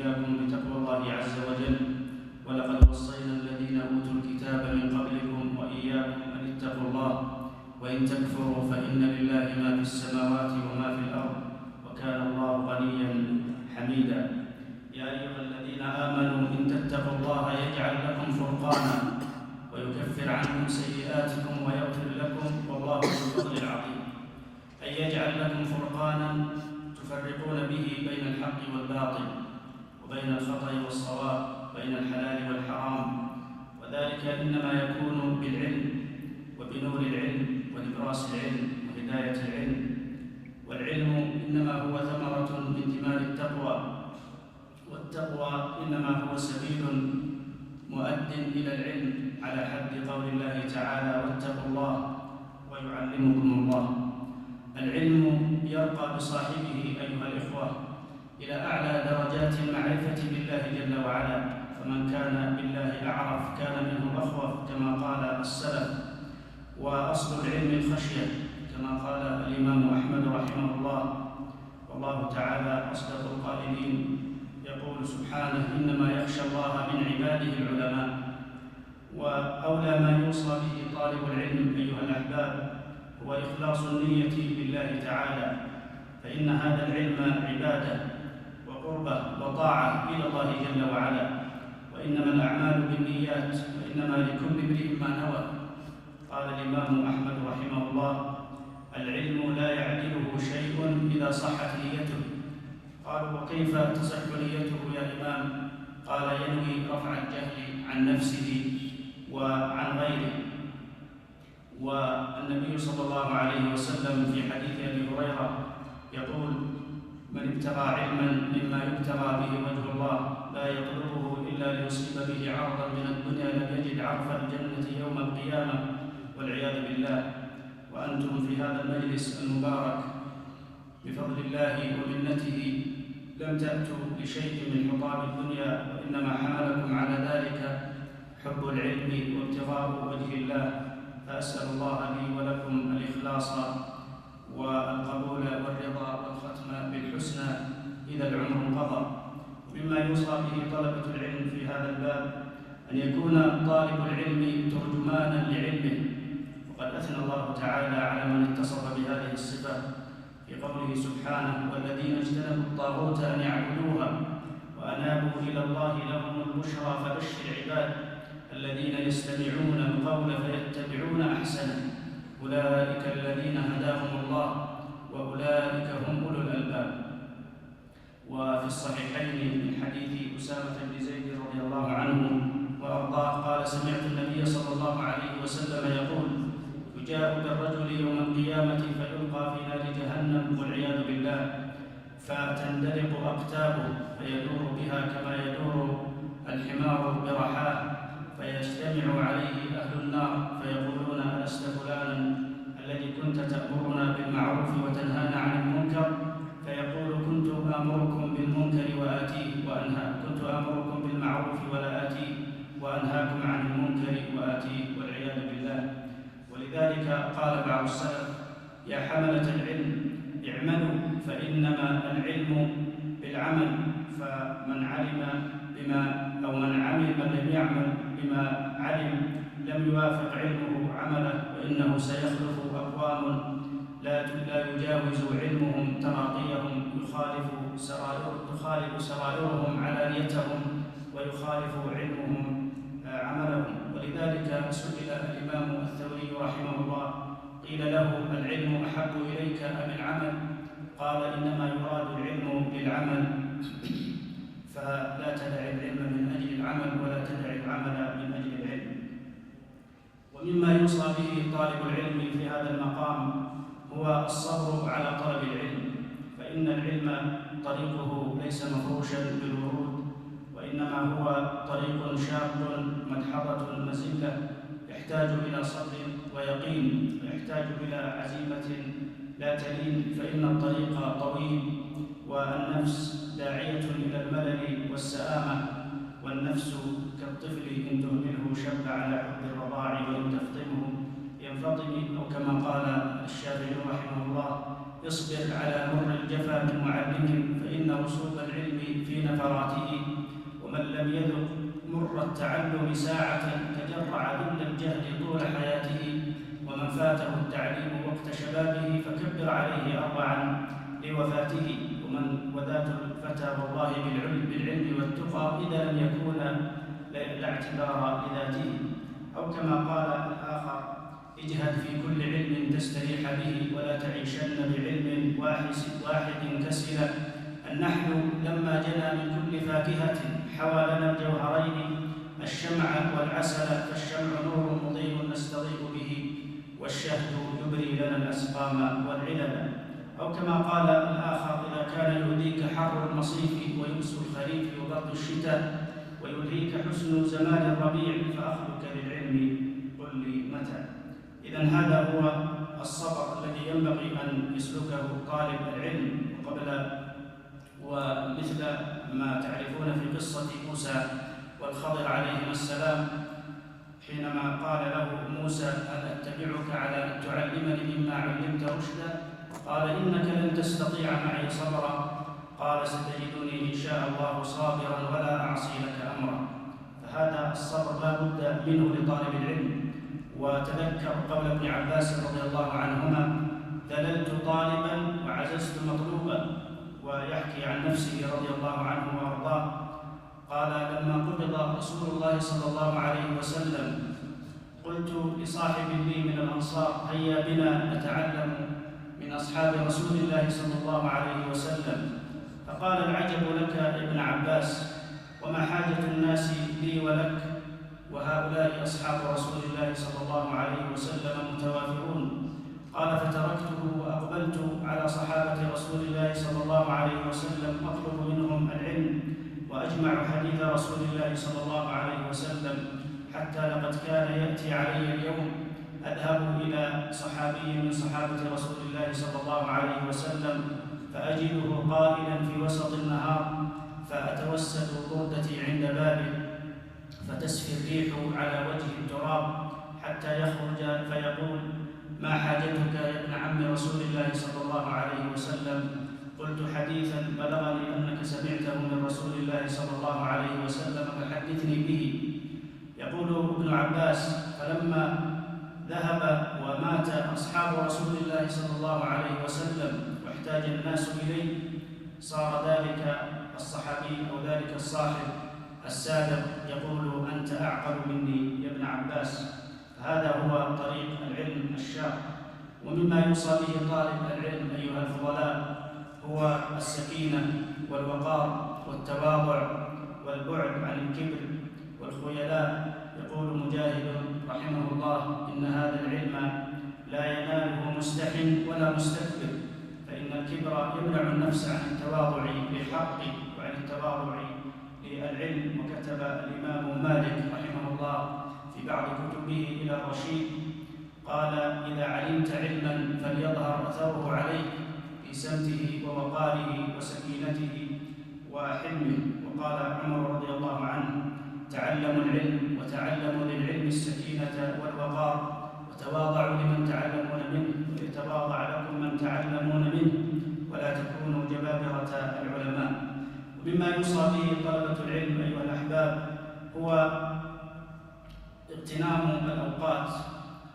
وإياكم بتقوى الله عز وجل. ولقد وصينا الذين أوتوا الكتاب من قبلكم وإياكم أن اتقوا الله وإن تكفروا فإن لله ما في السماوات وما في الأرض وكان الله غنيا حميدا. يا أيها الذين آمنوا إن تتقوا الله يجعل لكم فرقانا ويكفر عنكم سيئاتكم ويغفر لكم والله ذو الفضل العظيم. أن يجعل لكم فرقانا تفرقون به بين الحق والباطل وبين الخطأ والصواب، بين الحلال والحرام، وذلك إنما يكون بالعلم وبنور العلم ونبراس العلم وهداية العلم. والعلم إنما هو ثمرة من ثمار التقوى، والتقوى إنما هو سبيل مؤد إلى العلم على حد قول الله تعالى: واتقوا الله ويعلمكم الله. العلم يرقى بصاحبه أيها الإخوة إلى أعلى درجات المعرفة بالله جل وعلا، فمن كان بالله أعرف كان منه أخوف كما قال السلف. وأصل العلم الخشية كما قال الإمام أحمد رحمه الله، والله تعالى أصدق القائلين، يقول سبحانه: إنما يخشى الله من عباده العلماء. وأولى ما يوصى به طالب العلم أيها الأحباب هو إخلاص النية لله تعالى، فإن هذا العلم عبادة وقربة وطاعة إلى الله جل وعلا، وإنما الأعمال بالنيات وإنما لكل امرئ ما نوى. قال الإمام أحمد رحمه الله: العلم لا يعدله شيء إذا صحت نيته. قالوا: وكيف تصح نيته يا إمام؟ قال: ينوي رفع الجهل عن نفسه وعن غيره. والنبي صلى الله عليه وسلم في حديث أبي هريرة يقول: من ابتغى علما مما يبتغى به وجه الله لا يطلبه إلا ليصيب به عرضا من الدنيا لم يجد عرف الجنة يوم القيامة والعياذ بالله. وأنتم في هذا المجلس المبارك بفضل الله ومنته لم تأتوا لشيء من حطام الدنيا، وإنما حملكم على ذلك حب العلم وابتغاء وجه الله. فأسأل الله لي ولكم الإخلاص والقبول والرضا والختم بالحسنى إذا العمر انقضى. مما يوصى به طلبة العلم في هذا الباب أن يكون طالب العلم ترجمانا لعلمه، وقد أثنى الله تعالى على من اتصف بهذه الصفة في قوله سبحانه: والذين اجتنبوا الطاغوت أن يعبدوها وأنابوا إلى الله لهم البشرى فبشر عباد الذين يستمعون القول فيتبعون أحسنه أولئك الذين هداهم الله وأولئك هم أولو الألباب. وفي الصحيحين من حديث أسامة بن زيد رضي الله عنه وأرضاه قال: سمعت النبي صلى الله عليه وسلم يقول: يجاء بالرجل يوم القيامة فيلقى في نار جهنم والعياذ بالله، فتندلق أقتابه فيدور بها كما يدور الحمار برحاه، فيجتمع عليه أهل النار فيقولون: ألست فلانا الذي كنت تأمرنا بالمعروف وتنهانا عن المنكر؟ فيقول: كنت آمركم بالمنكر وآتيه كنت آمركم بالمعروف ولا آتيه وأنهاكم عن المنكر وآتيه والعياذ بالله. ولذلك قال بعض السلف: يا حملة العلم اعملوا فإنما العلم بالعمل، فمن علم بما أو من لم يعمل بما علم لم يوافق علمه عمله، وإنه سيخلف أقوام لا يجاوز علمهم تراقيهم، تخالف سرائرهم علانيتهم ويخالف علمهم عملهم. ولذلك سئل الإمام الثوري رحمه الله قيل له: العلم أحب إليك أم العمل؟ قال: إنما يراد العلم بالعمل، فلا تدع العلم من أجل العمل ولا تدع العمل من أجل العلم. ومما يوصى به طالب العلم في هذا المقام هو الصبر على طلب العلم، فإن العلم طريقه ليس مفروشا بالورود، وإنما هو طريق شاق مدحضة مزلة، يحتاج إلى صبر ويقين، ويحتاج إلى عزيمة لا تلين، فإن الطريق طويل، والنفس داعية إلى الملل والسآمة، والنفس كالطفل إن تهمله شب على حب الرضاع وإن تفطمه ينفطم، أو كما قال الشافعي رحمه الله: اصبر على مر الجفا من معلم، فإن رسوب العلم في نفراته، ومن لم يذق مر التعلم ساعة تجرع ذل الجهل طول حياته، ومن فاته التعليم وقت شبابه فكبر عليه 4 لوفاته، وذات الفتى والله بالعلم والتقى إذا لم يكون لا اعتبار لذاته. أو كما قال الآخر: اجهد في كل علم تستريح به، ولا تعيشن بعلم واحد كسلا. النحل لما جنى من كل فاكهة حوى لنا الجوهرين الشمع والعسل، فالشمع نور مضيء نستضيء به، والشهد يبري لنا الأسقام والعلل. أو كما قال الآخر: إذا كان يؤذيك حر المصيف ويبس الخريف وبرد الشتاء ويلهيك حسن زمان الربيع، فأخذك للعلم قل لي متى. إذن هذا هو الصبر الذي ينبغي أن يسلكه طالب العلم. ومثل ما تعرفون في قصة موسى والخضر عليهما السلام، حينما قال له موسى: هل أتبعك على أن تعلمني مما علمت رشدا؟ قال: إنك لن تستطيع معي صبرا. قال: ستجدني إن شاء الله صابرا ولا أعصي لك أمرا. فهذا الصبر لا بد منه لطالب العلم. وتذكر قول ابن عباس رضي الله عنهما: ذللت طالبا وعززت مطلوبا. ويحكي عن نفسه رضي الله عنه وارضاه قال: لما قبض رسول الله صلى الله عليه وسلم قلت لصاحب لي من الأنصار: هيا بنا نتعلم من أصحاب رسول الله صلى الله عليه وسلم. فقال: العجب لك يا ابن عباس، وما حاجة الناس لي ولك، وهؤلاء أصحاب رسول الله صلى الله عليه وسلم متوافرون. قال: فتركته وأقبلت على صحابة رسول الله صلى الله عليه وسلم أطلب منهم العلم وأجمع حديث رسول الله صلى الله عليه وسلم، حتى لقد كان يأتي علي اليوم أذهب إلى صحابي من صحابة رسول الله صلى الله عليه وسلم فأجده قائلا في وسط النهار، فأتوسد بردتي عند بابه فتسفي الريح على وجه التراب حتى يخرج فيقول: ما حاجتك يا ابن عم رسول الله صلى الله عليه وسلم؟ قلت: حديثا بلغني أنك سمعته من رسول الله صلى الله عليه وسلم فحدثني به. يقول ابن عباس: فلما ذهب ومات أصحاب رسول الله صلى الله عليه وسلم واحتاج الناس إليه، صار ذلك الصحابي أو ذلك الصاحب السابق يقول: أنت أعقل مني يا ابن عباس. هذا هو طريق العلم الشاق. ومما يوصى به طالب العلم أيها الفضلاء هو السكينة والوقار والتواضع والبعد عن الكبر والخيلاء. يقول مجاهد رحمه الله: إن هذا العلم لا يناله مستح ولا مستكبر، فإن الكبر يمنع النفس عن التواضع للحق وعن التواضع للعلم. وكتب الإمام مالك رحمه الله في بعض كتبه إلى الرشيد قال: إذا علمت علما فليظهر أثره عليك في سمته ووقاره وسكينته وحلمه. وقال عمر رضي الله عنه: تعلموا العلم وتعلموا للعلم السكينة والوقار، وتواضعوا لمن تعلمون منه، وليتواضع لكم من تعلمون منه، ولا تكونوا جبابرة العلماء. ومما يوصى به طلبة العلم أيها الأحباب هو اغتنام الأوقات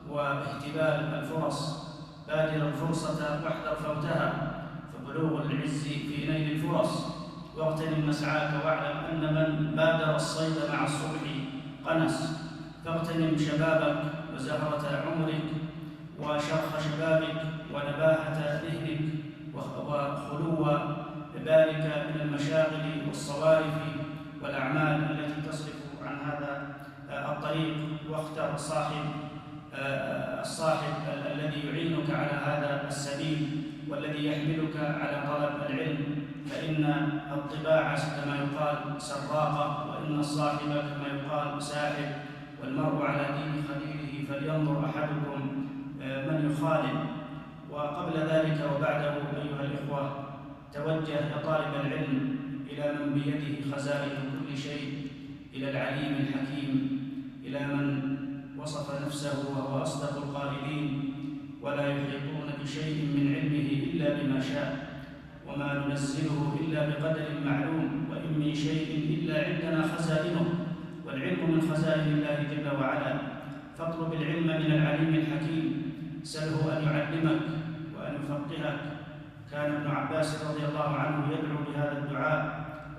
واهتبال الفرص. بادر الفرصة واحذر فوتها، فبلوغ العز في نيل الفرص. واغتنم مسعاك واعلم أن من بادر الصيد مع الصبح قنس. فاغتنم شبابك وزهرة عمرك وشرخ شبابك ونباهة ذهنك وخلو بالك من المشاغل والصوارف والأعمال التي تصرف عن هذا الطريق. واختر الصاحب الذي يعينك على هذا السبيل والذي يحملك على طلب العلم، فإن الطباع كما يقال سراقة، وإن الصاحب كما يقال ساحب، والمرء على دين خليله فلينظر أحدكم من يخالل. وقبل ذلك وبعده أيها الإخوة، توجه يا طالب العلم إلى من بيده خزائن كل شيء، إلى العليم الحكيم، إلى من وصف نفسه وهو أصدق القائلين: ولا يحيطون بشيء من علمه إلا بما شاء، وما ننزله إلا بقدر معلوم، وإن من شيء إلا عندنا خزائنه، والعلم من خزائن الله جل وعلا. فاطلب العلم من العليم الحكيم، سله أن يعلمك وأن يفقهك. كان ابن عباس رضي الله عنه يدعو بهذا الدعاء،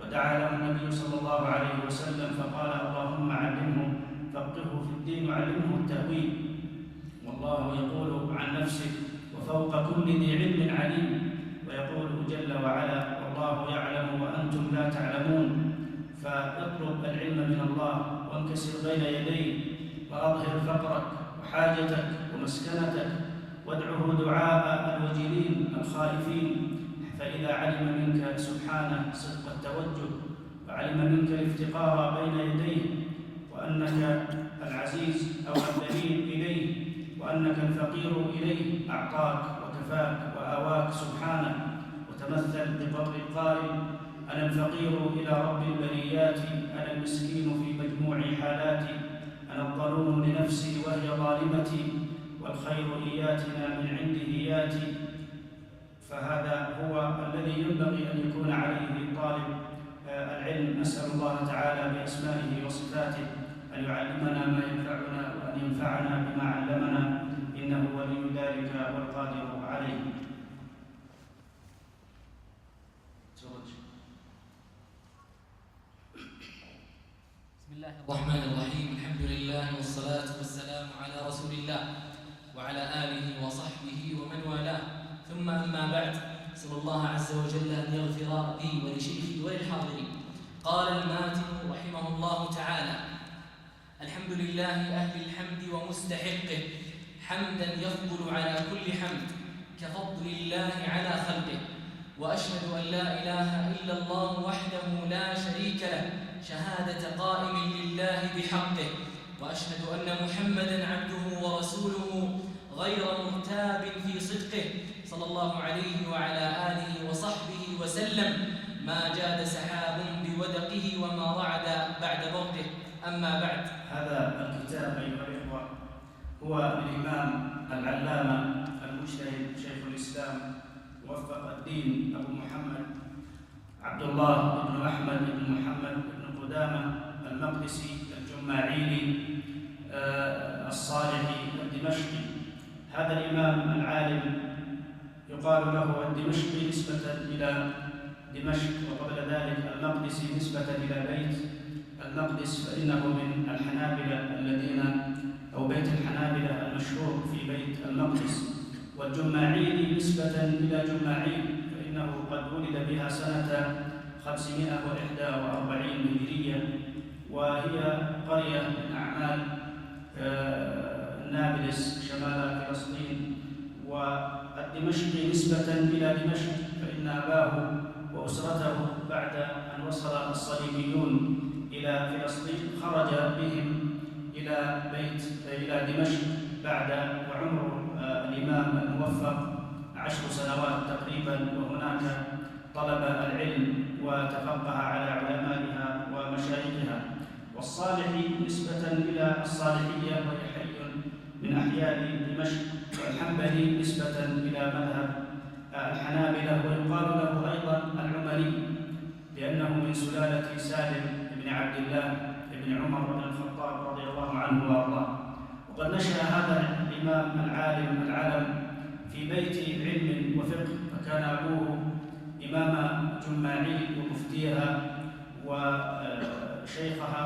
ودعا له النبي صلى الله عليه وسلم فقال: اللهم علمه فقهه في الدين وعلمه التأويل. والله يقول عن نفسه: وفوق كل ذي علم عليم. ويقول جل وعلا: والله يعلم وأنتم لا تعلمون. فاطلب العلم من الله وانكسر بين يديه، وأظهر فقرك وحاجتك ومسكنتك، وادعه دعاء الوجلين الخائفين. فإذا علم منك سبحانه صدق التوجه، وعلم منك الافتقار بين يديه، وأنك العزيز أو الذليل إليه، وأنك الفقير إليه، أعطاك وكفاك وآواك سبحانه. وتمثل بقول القائل: أنا الفقير إلى رب البريات، أنا المسكين في مجموع حالاتي، أنا الظلوم لنفسي وهي ظالمتي، والخير إياتنا من عنده ياتي. فهذا هو الذي ينبغي أن يكون عليه طالب العلم. أسأل الله تعالى بأسمائه وصفاته أن يعلمنا ما ينفعنا، وأن ينفعنا بما علمنا، إنه ولي ذلك والقادر عليه. بسم الله الرحمن الرحيم. الحمد لله والصلاة والسلام على رسول الله وعلى آله وصحبه ومن والاه، ثم أما بعد. أسأل الله عز وجل أن يغفر لي ولشيخي وللحاضرين. قال الماتن رحمه الله تعالى: الحمد لله أهل الحمد ومستحقه، حمدا يفضل على كل حمد كفضل الله على خلقه. وأشهد أن لا إله إلا الله وحده لا شريك له، شهادة قائم لله بحقه. وأشهد أن محمدًا عبده ورسوله غير مرتاب في صدقه، صلى الله عليه وعلى آله وصحبه وسلم. ما جاد سحاب بودقه وما رعد بعد برقه. أما بعد. هذا الكتاب أيها الإخوة هو الإمام العلامة المجتهد شيخ الإسلام موفق الدين أبو محمد عبد الله بن أحمد بن محمد بن قدامة المقدسي الجماعيلي الصالحي الدمشقي. هذا الإمام العالم يقال له الدمشقي نسبة إلى دمشق، وقبل ذلك المقدسي نسبة إلى بيت المقدس، فإنه من الحنابلة الذين أو بيت الحنابلة المشهور في بيت المقدس. والجماعيلي نسبة إلى جماعيل، فإنه قد ولد بها سنة 541 هجرية، وهي قرية من أعمال نابلس شمال فلسطين. والدمشقي نسبة إلى دمشق، فإن أباه وأسرته بعد أن وصل الصليبيون إلى فلسطين خرج بهم إلى دمشق بعد وعمر الإمام الموفق 10 سنوات تقريبا، وهناك طلب العلم وتفقه على علمائها ومشايخها. والصالحي نسبة إلى الصالحية، وهي حي من أحياء دمشق. والحنبلي نسبة إلى مذهب الحنابلة، ويقال له أيضا العمري لأنه من سلالة سالم بن عبد الله بن عمر بن الخطاب رضي الله عنه وأرضاه. وقد نشأ هذا الإمام العالم العلم في بيت علم وفقه، فكان أبوه إمام جماعيل ومفتيها وشيخها،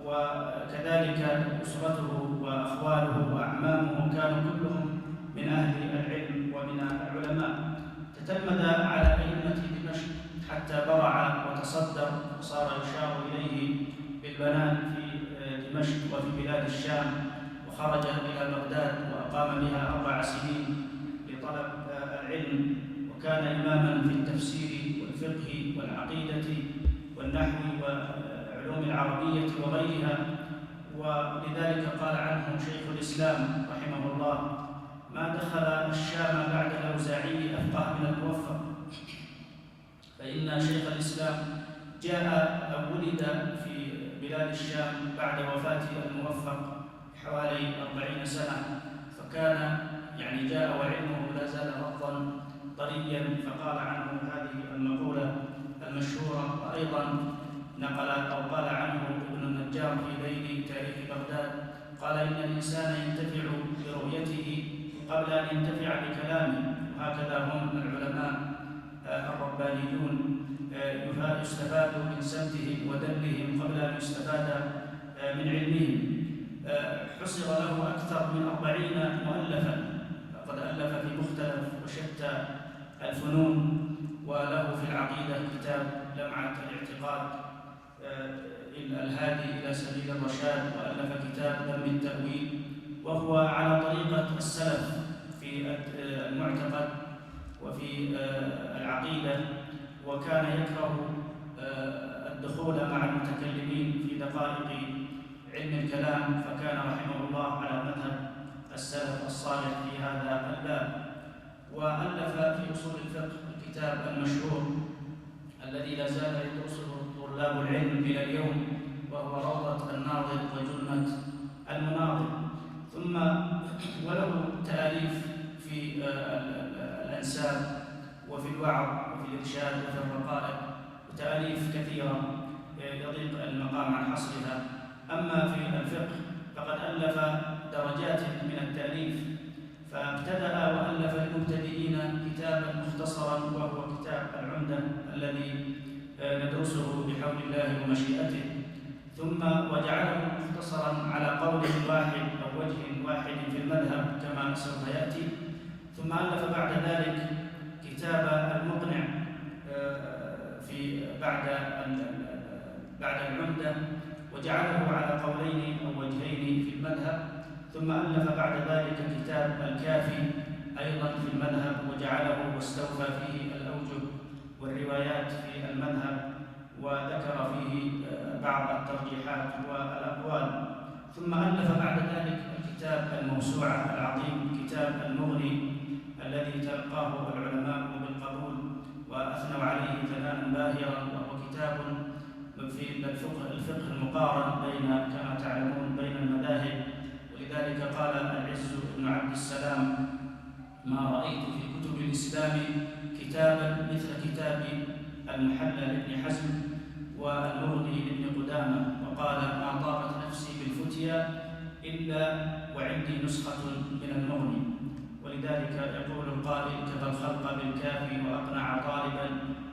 وكذلك أسرته وأخواله وأعمامه كانوا كلهم من أهل العلم ومن العلماء. تتلمذ على أئمة دمشق حتى برع وتصدر، وصار يشار إليه بالبنان في دمشق وفي بلاد الشام، وخرج إلى بغداد وأقام بها 4 سنين لطلب العلم. وكان إماماً في التفسير والفقه والعقيدة والنحو والعلوم العربية وغيرها. ولذلك قال عنه شيخ الإسلام رحمه الله: ما دخل الشام بعد الأوزاعي أفقه من الموفق. فإن شيخ الإسلام ولد في بلاد الشام بعد وفاة الموفق حوالي 40 سنة، فكان يعني جاء وعلمه لا زال رفضا طريا، فقال عنه هذه المقولة المشهورة. وأيضا نقل أو قال عنه ابن النجار في ليل تاريخ بغداد، قال إن الإنسان ينتفع برؤيته قبل أن ينتفع بكلامه. وهكذا هم العلماء الربانيون، يستفاد من سمتهم ودلهم قبل أن يستفاد من علمهم. حصر له أكثر من 40 مؤلفا، قد ألف في مختلف وشتى الفنون، وله في العقيدة كتاب لمعة الاعتقاد الهادي إلى سبيل الرشاد، وألف كتاب ذم التأويل، وهو على طريقة السلف في المعتقد وفي العقيدة، وكان يكره الدخول مع المتكلمين في دقائق علم الكلام، فكان رحمه الله على مذهب السلف الصالح في هذا الباب. وألف في أصول الفقه الكتاب المشهور الذي لا زال يدرسه طلاب العلم إلى اليوم، وهو روضة الناظر وجنة المناظر. ثم وله تأليف في الأنساب وفي الوعظ وفي الإرشاد وفي الرقائق، وتأليف كثيرة يضيق المقام عن حصرها. أما في الفقه فقد ألف درجات من التأليف، فابتدأ وألف للمبتدئين كتابا مختصرا وهو كتاب العمدة الذي ندرسه بحول الله ومشيئته، ثم وجعله مختصرا على قول واحد أو وجه واحد في المذهب كما سوف يأتي. ثم ألف بعد ذلك كتاب المقنع في بعد العمدة، وجعله على قولين أو وجهين في المذهب. ثم ألف بعد ذلك كتاب الكافي أيضا في المذهب، وجعله واستوفى فيه الأوجه والروايات في المذهب، وذكر فيه بعض الترجيحات والأقوال. ثم ألف بعد ذلك الكتاب الموسوعة العظيم كتاب المغني الذي تلقاه العلماء بالقبول وأثنوا عليه ثناء باهرا، وهو كتاب في الفقه المقارن بين كما تعلمون بين المذاهب. ولذلك قال العز بن عبد السلام: ما رأيت في كتب الإسلام كتابا مثل كتاب المحلى لابن حزم والمغني لابن قدامة. وقال: ما طابت نفسي بالفتيا إلا وعندي نسخة من المغني. ولذلك يقول القائل: كفى الخلق بالكافي وأقنع طالبا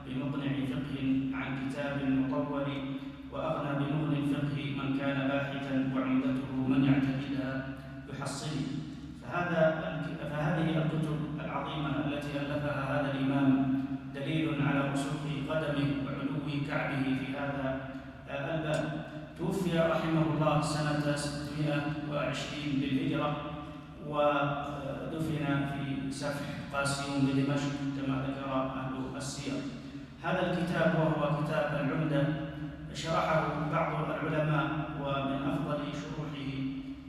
بمقنع فقه عن كتاب مطول، وأغنى بمغني الفقه من كان باحثا وعمدته من يعتقدها يحصل. فهذه الكتب العظيمة التي ألفها هذا الإمام دليل على رسوخ قدمه وعلو كعبه في هذا الباب. توفي رحمه الله سنة 620 للهجرة، ودفن في سفح قاسيون بدمشق كما ذكر أهل السير. هذا الكتاب وهو كتاب العمدة شرحه بعض العلماء، ومن أفضل شروحه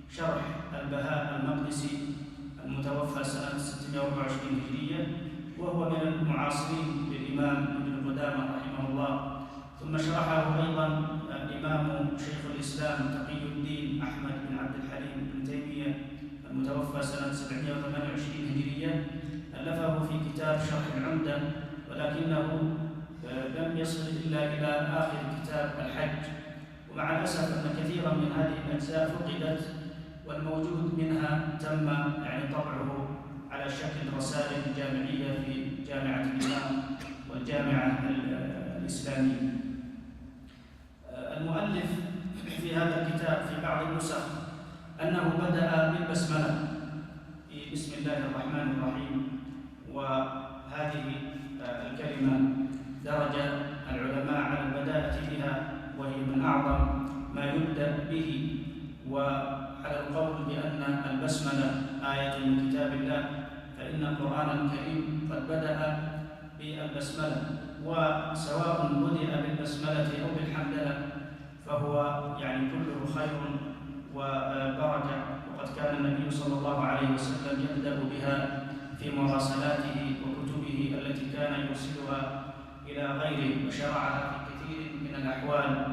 شرح البهاء المقدسي المتوفى سنة 624 هجرية، وهو من المعاصرين للإمام ابن قدامة رحمه الله. ثم شرحه أيضا الإمام شيخ الإسلام تقي الدين أحمد بن عبد الحليم بن تيمية المتوفى سنة 728 هجرية، ألفه في كتاب شرح العمدة، ولكنه لم يصل إلا إلى آخر كتاب الحج. ومع الأسف أن كثيرا من هذه الأجزاء فقدت، والموجود منها تم طبعه على شكل رسائل جامعية في جامعة الإمام والجامعة الإسلامية. المؤلف في هذا الكتاب في بعض النسخ أنه بدأ بالبسملة في بسم الله الرحمن الرحيم، وهذه الكلمة درج العلماء على البداءة بها، وهي من أعظم ما يبدأ به، وعلى القول بأن البسملة آية من كتاب الله، فإن القرآن الكريم قد بدأ بالبسملة. وسواء بدأ بالبسملة أو بالحمدلة فهو كله خير وبركة. وقد كان النبي صلى الله عليه وسلم يبدأ بها في مراسلاته وكتبه التي كان يرسلها إلى غيره، وشرعها في كثير من الأحوال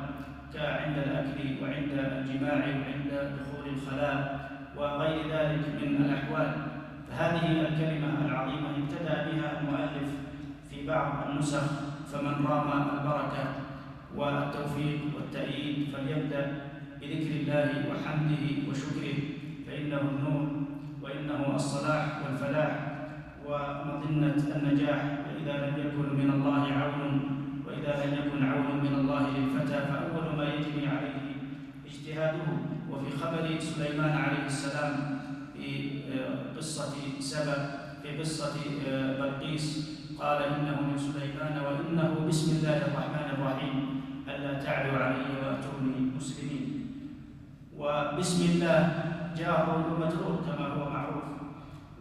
كعند الأكل وعند الجماع وعند دخول الخلاء وغير ذلك من الأحوال. فهذه الكلمة العظيمة ابتدأ بها المؤلف في بعض النسخ، فمن رام البركة والتوفيق والتأييد فليبدأ بذكر الله وحمده وشكره، فإنه النور وإنه الصلاح والفلاح ومظنة النجاح. وإذا لم يكن من الله عون، وإذا لم يكن عون من الله للفتى، فأول ما يجري عليه اجتهاده. وفي خبر سليمان عليه السلام في قصة سبأ، في قصة بلقيس، قال إنه من سليمان وإنه بسم الله الرحمن الرحيم ألا تعلوا علي وأتوني مسلمين. وبسم الله جار ومجرور كما هو معروف،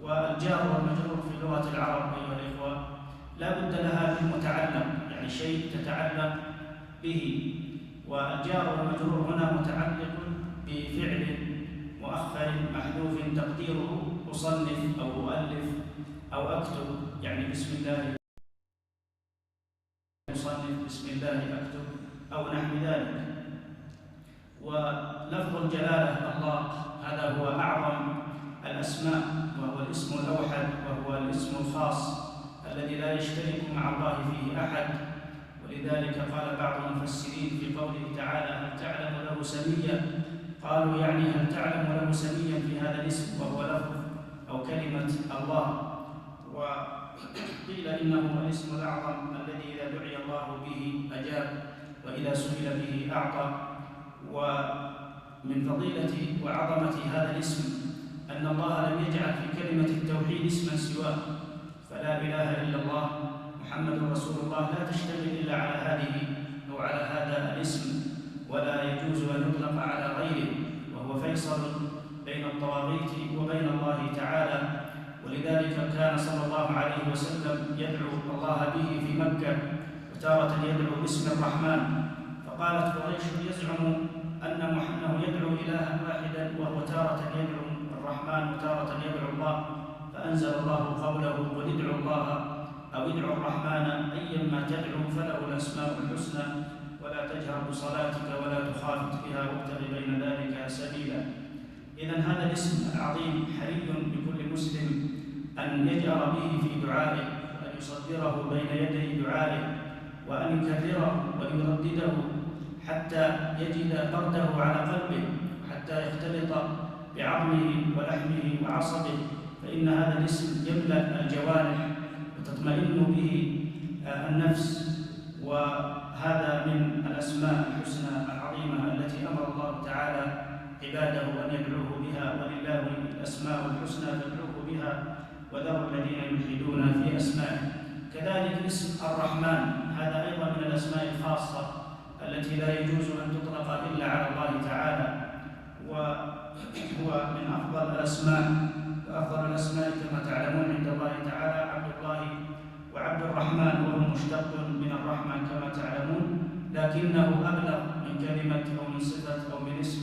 والجار والمجرور في لغة العرب أيها الإخوة لا بد لها من متعلق، يعني شيء تتعلق به. والجار والمجرور هنا متعلق بفعل مؤخر محذوف تقديره أصنف أو أؤلف أو أكتب، يعني بسم الله أصنف، بسم الله أكتب، أو نحو ذلك. ولفظ الجلالة الله هذا هو أعظم الأسماء، وهو الاسم الأوحد، وهو الاسم الخاص الذي لا يشترك مع الله فيه أحد. ولذلك قال بعض المفسرين في قوله تعالى هل تعلم له سميا، قالوا يعني هل تعلم له سميا في هذا الاسم، وهو لفظ أو كلمة الله. وقيل إنه الاسم الأعظم الذي إذا دعي الله به أجاب، وإذا سئل به أعطى. ومن فضيلة وعظمة هذا الاسم أن الله لم يجعل في كلمة التوحيد اسما سواه، فلا إله إلا الله محمد رسول الله لا تشتمل إلا على هذه أو على هذا الاسم، ولا يجوز أن يطلق على غيره، وهو فيصل بين الطواغيت وبين الله تعالى. ولذلك كان صلى الله عليه وسلم يدعو الله به في مكة، وتارة يدعو باسم الرحمن. فقالت قريش يزعم أنه يدعو إلها واحدا، وهو تارة يدعو الرحمن وتارة يدعو الله. فأنزل الله قوله قل ادعوا الله أو ادعوا الرحمن أيما تدعو فله الأسماء الحسنى ولا تجهر بصلاتك ولا تخافت بها وابتغ بين ذلك سبيلا. إذن هذا الاسم العظيم حري بكل مسلم أن يجأر به في دعائه، وأن يصدره بين يدي دعائه، وأن يكرره ويردده حتى يجد برده على قلبه، حتى يختلط بعظمه ولحمه وعصبه، فإن هذا الاسم يملأ الجوارح وتطمئن به النفس. وهذا من الأسماء الحسنى العظيمة التي أمر الله تعالى عباده أن يدعوه بها، ولله الأسماء الحسنى فادعوه بها وذروا الذين يلحدون في أسمائه. كذلك اسم الرحمن هذا أيضا من الأسماء الخاصة التي لا يجوز أن تطلق إلا على الله تعالى، وهو من أفضل الأسماء. وأفضل الأسماء كما تعلمون عند الله تعالى عبد الله وعبد الرحمن، وهو مشتق من الرحمن كما تعلمون، لكنه أبلغ من كلمة أو من صفة أو من اسم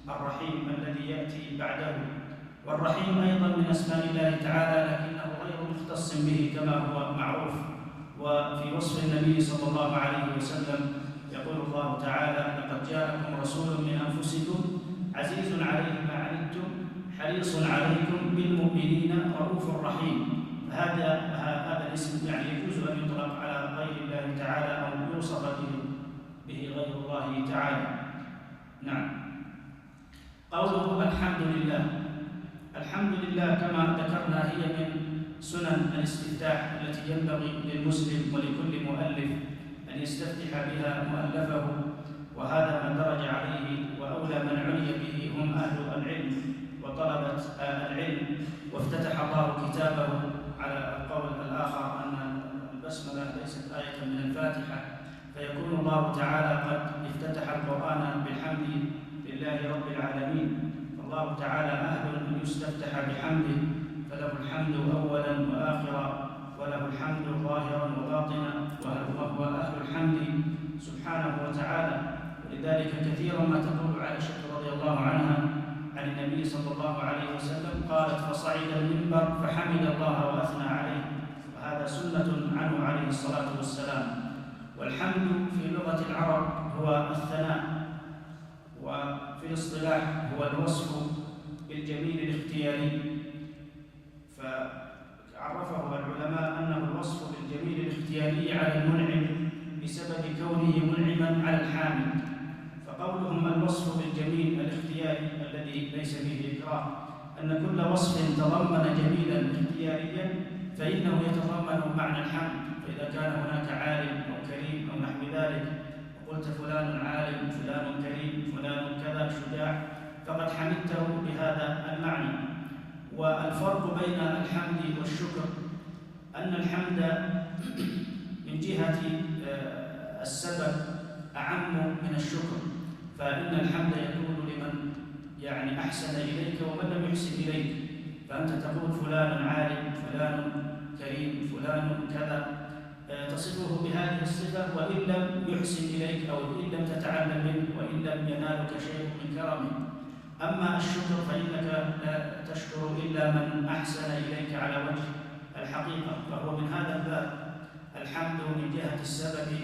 الرحيم الذي يأتي بعده. والرحيم أيضا من أسماء الله تعالى، لكنه غير مختص به كما هو معروف. وفي وصف النبي صلى الله عليه وسلم يقول الله تعالى لقد جاءكم رسول من أنفسكم عزيز عليه ما عنتم حريص عليكم بالمؤمنين رؤوف رحيم. هذا الاسم يعني يجوز أن يطلق على غير الله تعالى أو يوصف به غير الله تعالى. نعم. قوله الحمد لله، الحمد لله كما ذكرنا هي من سنن الاستفتاح التي ينبغي للمسلم ولكل مؤلف أن يستفتح بها مؤلفه، وهذا ما درج عليه وأولى من عني به هم أهل العلم وطلبة العلم. وافتتح الله كتابه على القول الآخر أن البسملة ليست آية من الفاتحة، فيكون الله تعالى قد افتتح القرآن بالحمد لله رب العالمين. فالله تعالى أهل أن يستفتح بحمده، فله الحمد أولا وآخرا، وله الحمد ظاهرا وباطنا، وهو أهل الحمد سبحانه وتعالى. ولذلك كثيرا ما تقول عائشة رضي الله عنها عن النبي صلى الله عليه وسلم قالت فصعد المنبر فحمد الله وأثنى عليه، وهذا سنة عنه عليه الصلاة والسلام. والحمد في لغة العرب هو الثناء، وفي الاصطلاح هو الوصف بالجميل الاختياري. فعرفه العلماء أنه الوصف بالجميل الاختياري على المنعم بسبب كونه منعما على الحامد. فقولهم الوصف بالجميل الاختياري الذي ليس فيه إكراه أن كل وصف تضمن جميلا اختياريا فإنه يتضمن معنى الحمد. فإذا كان هناك عالم أو كريم أو نحو ذلك وقلت فلان عالم فلان كريم فلان كذا شجاع فقد حمدته بهذا المعنى. والفرق بين الحمد والشكر أن الحمد من جهة السبب أعم من الشكر، فإن الحمد يكون لمن أحسن إليك ومن لم يحسن إليك. فأنت تقول فلان عالم فلان كريم فلان كذا، تصفه بهذه الصفة وإن لم يحسن إليك أو إن لم تتعلم منه وإن لم ينالك شيء من كرمه. أما الشكر فإنك لا تشكر إلا من أحسن إليك على وجه الحقيقة، فهو من هذا الباب الحمد من جهة السبب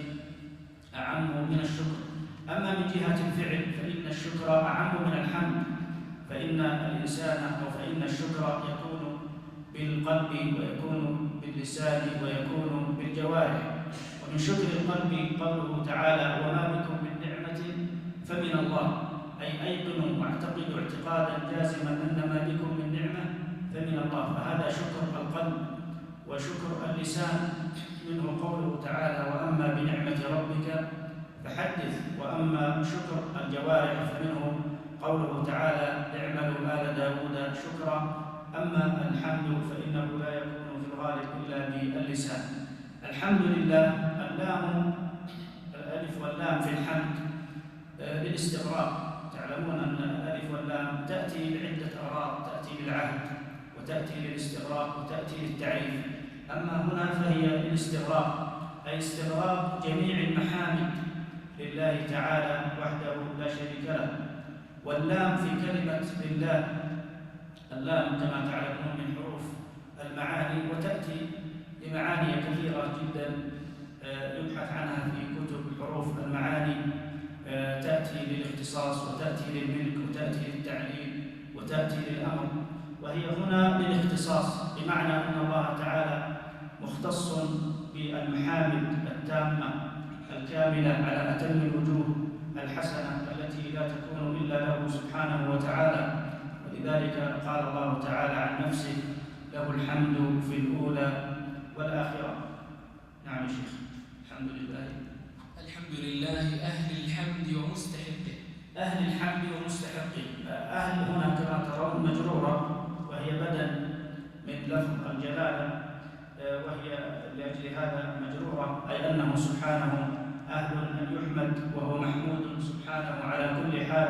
أعم من الشكر. أما من جهة الفعل فإن الشكر أعم من الحمد، فإن الإنسان أو فإن الشكر يكون بالقلب ويكون باللسان ويكون بالجوارح. ومن شكر القلب قوله تعالى وما بكم من نعمة فمن الله، أي أيقنوا واعتقدوا اعتقادا جازما أن ما بكم من نعمة فمن الله، فهذا شكر القلب. وشكر اللسان منه قوله تعالى وأما بنعمة ربك فحدث. وأما شكر الجوارح فمنه قوله تعالى اعملوا آل داود شكرا. أما الحمد فإنه لا يكون في الغالب إلا باللسان. الحمد لله اللام الألف واللام في الحمد للاستغراق. تعلمون أن الألف واللام تأتي بعدة أغراض، تأتي للعهد وتأتي للاستغراق وتأتي للتعريف. أما هنا فهي للاستغراق، أي استغراق جميع المحامد لله تعالى وحده لا شريك له. واللام في كلمة لله، اللام كما تعلمون من حروف المعاني وتأتي لمعاني كثيرة جدا يبحث عنها في كتب حروف المعاني. تأتي للاختصاص وتأتي للملك وتأتي للتعليل وتأتي للأمر، وهي هنا للاختصاص، بمعنى أن الله تعالى مختص بالمحامد التامة الكاملة على أتم الوجوه الحسنة التي لا تكون إلا له سبحانه وتعالى. ولذلك قال الله تعالى عن نفسه له الحمد في الأولى والآخرة. نعم شيخ. الحمد لله. الحمد لله أهل الحمد ومستحقه. أهل الحمد ومستحقه. أهل هنا كما ترون مجرورة وهي بدل من لفظ الجلالة، وهي لأجل هذا مجرورة، أي أنه سبحانه أهل أن يحمد وهو محمود سبحانه على كل حال،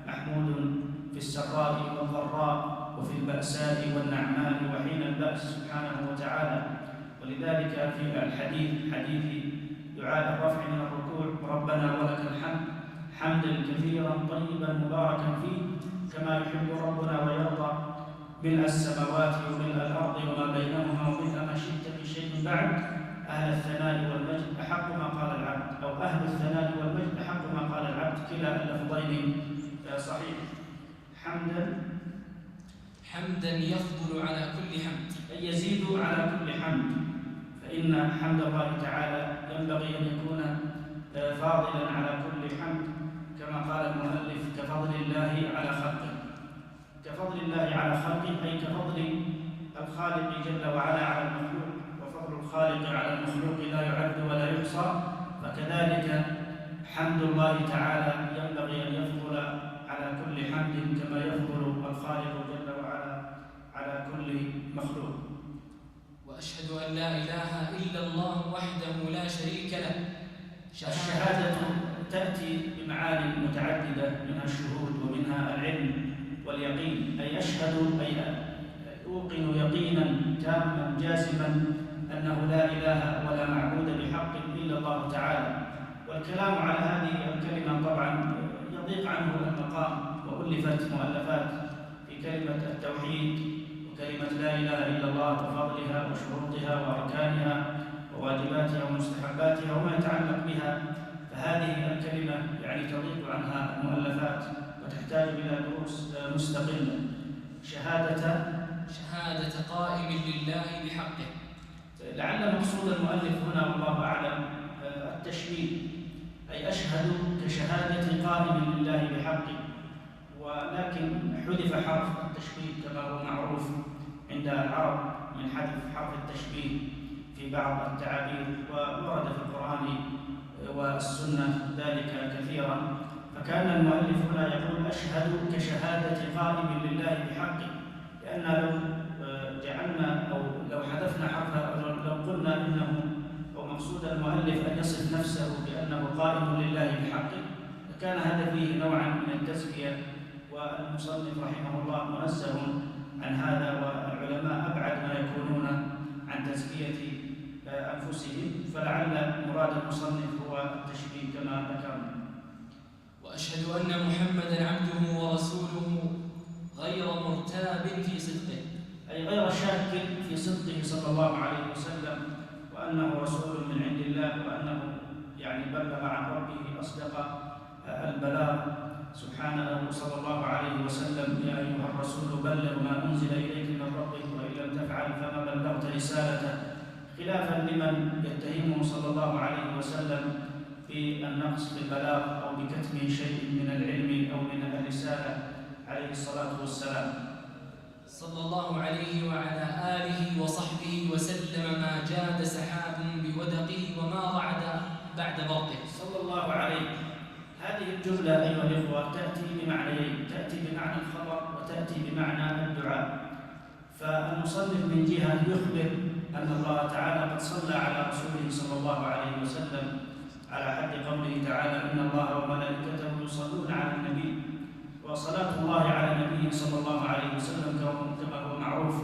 محمود في السراء والضراء وفي البأساء والنعماء وحين البأس سبحانه وتعالى. ولذلك في الحديث حديث دعاء الرفع من الركوع ربنا ولك الحمد حمدا كثيرا طيبا مباركا فيه كما يحب ربنا ويرضى، ملء السماوات وملء الأرض وما بينهما وملء ما شئت في شيء بعد، أهل الثناء والمجد أحق ما قال العبد، أو أهل الثناء والمجد أحق ما قال العبد، كلا اللفظين صحيح. حمدا يفضل على كل حمد، أي يزيد على كل حمد، فإن حمد الله تعالى ينبغي أن يكون فاضلا على كل حمد، كما قال المؤلف كفضل الله على خلقه. كفضل الله على خلقه أي كفضل الخالق جل وعلا على المخلوق، وفضل الخالق على المخلوق لا يعد ولا يحصى. فكذلك حمد الله تعالى ينبغي أن يفضل على كل حمد كما يفضل الخالق جل وعلا على كل مخلوق. وأشهد أن لا إله إلا الله وحده لا شريك له. الشهادة تأتي بمعاني متعددة، منها الشهود ومنها العلم واليقين، أي أشهد أي أوقن يقينا تاما جازما أنه لا إله ولا معبود بحق إلا الله تعالى. والكلام على هذه الكلمة طبعا يضيق عنه المقام، وألفت مؤلفات في كلمة التوحيد وكلمة لا إله إلا الله وفضلها وشروطها وأركانها وواجباتها ومستحباتها وما يتعلق بها. فهذه الكلمة تضيق عنها المؤلفات وتحتاج إلى دروس مستقلة. شهادة شهادة قائم لله بحقه. لعل مقصود المؤلف هنا والله أعلم التشبيه، أي أشهد كشهادة قائم لله بحقه، ولكن حذف حرف التشبيه كما هو معروف عند العرب من حذف حرف التشبيه في بعض التعابير، وورد في القرآن والسنة ذلك كثيرا. فكان المؤلف هنا يقول أشهد كشهادة قائم لله بحقه، لأن لو جعلنا أو لو حذفنا حرف أو لو قلنا إنه أو مقصود المؤلف أن يصف نفسه بأنه قائم لله بحقه لكان هذا فيه نوعا من التزكية، والمصنف رحمه الله منزه عن هذا، والعلماء أبعد ما يكونون عن تزكية أنفسهم، فلعل مراد المصنف هو التشبيه كما ذكرنا. وأشهد أن محمدًا عبده ورسوله غير مرتاب في صدقه، أي غير شاك في صدقه صلى الله عليه وسلم، وأنه رسول من عند الله، وأنه بلغ عن ربه أصدق البلاغ سبحانه صلى الله عليه وسلم: يا أيها الرسول بلغ ما أنزل إليك من ربك وإن لم تفعل فما بلغت رسالته، خلافا لمن يتهمه صلى الله عليه وسلم بالنقص في البلاغ أو بكتم شيء من العلم أو من الرسالة عليه الصلاة والسلام. صلى الله عليه وعلى آله وصحبه وسلم ما جاد سحاب بودقه وما رعد بعد برقه. صلى الله عليه. هذه الجملة أيها الإخوة تأتي بمعنيين، تأتي بمعنى الخبر وتأتي بمعنى الدعاء. فالمصنف من جهة يخبر أن الله تعالى قد صلى على رسوله صلى الله عليه وسلم على حد قوله تعالى: إن الله وملائكته يصلون على النبي، وصلاة الله على نبيه صلى الله عليه وسلم كما هو معروف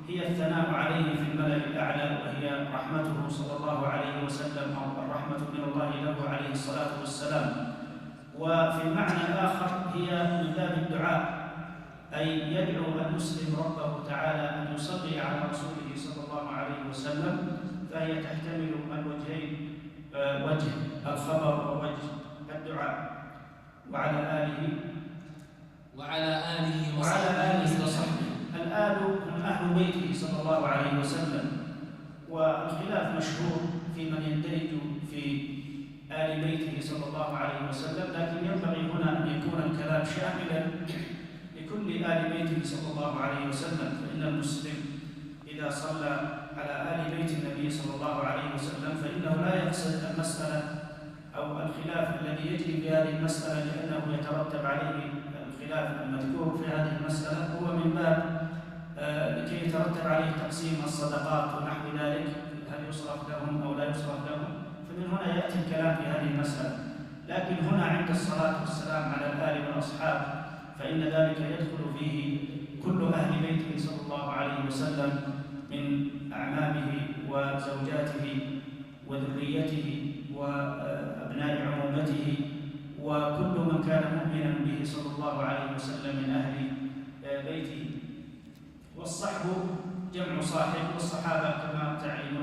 هي الثناء عليه في الملأ الأعلى، وهي رحمته صلى الله عليه وسلم أو الرحمة من الله له عليه الصلاة والسلام. وفي المعنى الآخر هي من باب الدعاء، أي يدعو المسلم ربه تعالى أن يصلي على رسوله صلى الله عليه وسلم، فهي تحتمل الوجهين، وجه الخبر ووجه الدعاء. وعلى آله وصحبه. الآل هم أهل بيته صلى الله عليه وسلم، والخلاف مشهور في من يندرج في آل بيته صلى الله عليه وسلم، لكن ينبغي هنا أن يكون الكلام شاملا لكل آل بيته صلى الله عليه وسلم، فإن المسلم إذا صلى على آل بيت النبي صلى الله عليه وسلم فإنه لا يقصد المسألة أو الخلاف الذي يجري في هذه المسألة لأنه يترتب عليه الخلاف المذكور في هذه المسألة، هو من باب لكي يترتب عليه تقسيم الصدقات ونحو ذلك، هل يصرف لهم أو لا يصرف لهم، فمن هنا يأتي الكلام في هذه المسألة. لكن هنا عند الصلاة والسلام على الآل والأصحاب فإن ذلك يدخل فيه كل أهل بيته صلى الله عليه وسلم من أعمامه وزوجاته وذريته وأبناء عمومته وكل من كان مؤمنا به صلى الله عليه وسلم من أهل بيته. والصحب جمع صاحب، والصحابة كما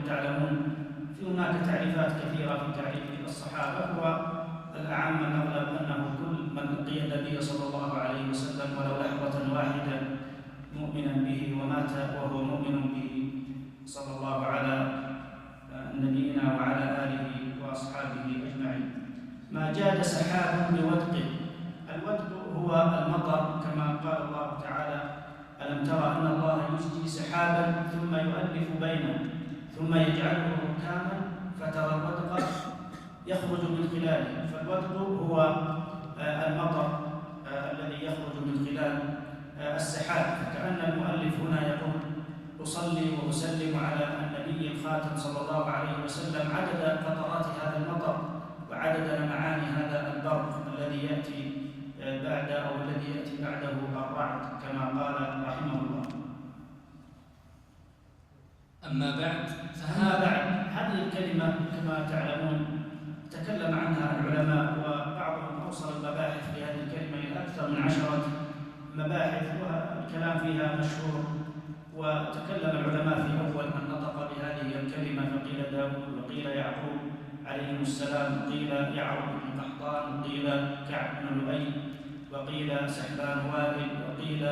تعلمون في هناك تعريفات كثيرة في تعريف الصحابة، والأعم الأغلب أنه كل من لقي النبي صلى الله عليه وسلم ولو لحظة واحدة مؤمنا به ومات وهو مؤمن به صلى الله على نبينا وعلى آله وأصحابه أجمعين. ما جاد سحاب بودقه. الودق هو المطر كما قال الله تعالى: ألم ترى أن الله يزجي سحابا ثم يؤلف بينه ثم يجعله ركاما فترى الودق يخرج من خلاله. فالودق هو المطر الذي يخرج من خلال السحاب. فكأن المؤلف هنا يقول: أصلي وأسلم على النبي الخاتم صلى الله عليه وسلم عدد قطرات هذا المطر وعدد لمعان هذا البرق الذي يأتي بعد أو الذي يأتي بعده الرعد كما قال رحمه الله. أما بعد هذه الكلمة كما تعلمون تكلم عنها العلماء، وبعضهم أوصل المباحث في هذه الكلمة إلى أكثر من 10 مباحث، والكلام فيها مشهور. وتكلم العلماء في أول من نطق بهذه الكلمة فقيل داود، وقيل يعقوب عليهم السلام، وقيل يعرب بن قحطان، وقيل كعب بن لؤي، وقيل سحبان وائل، وقيل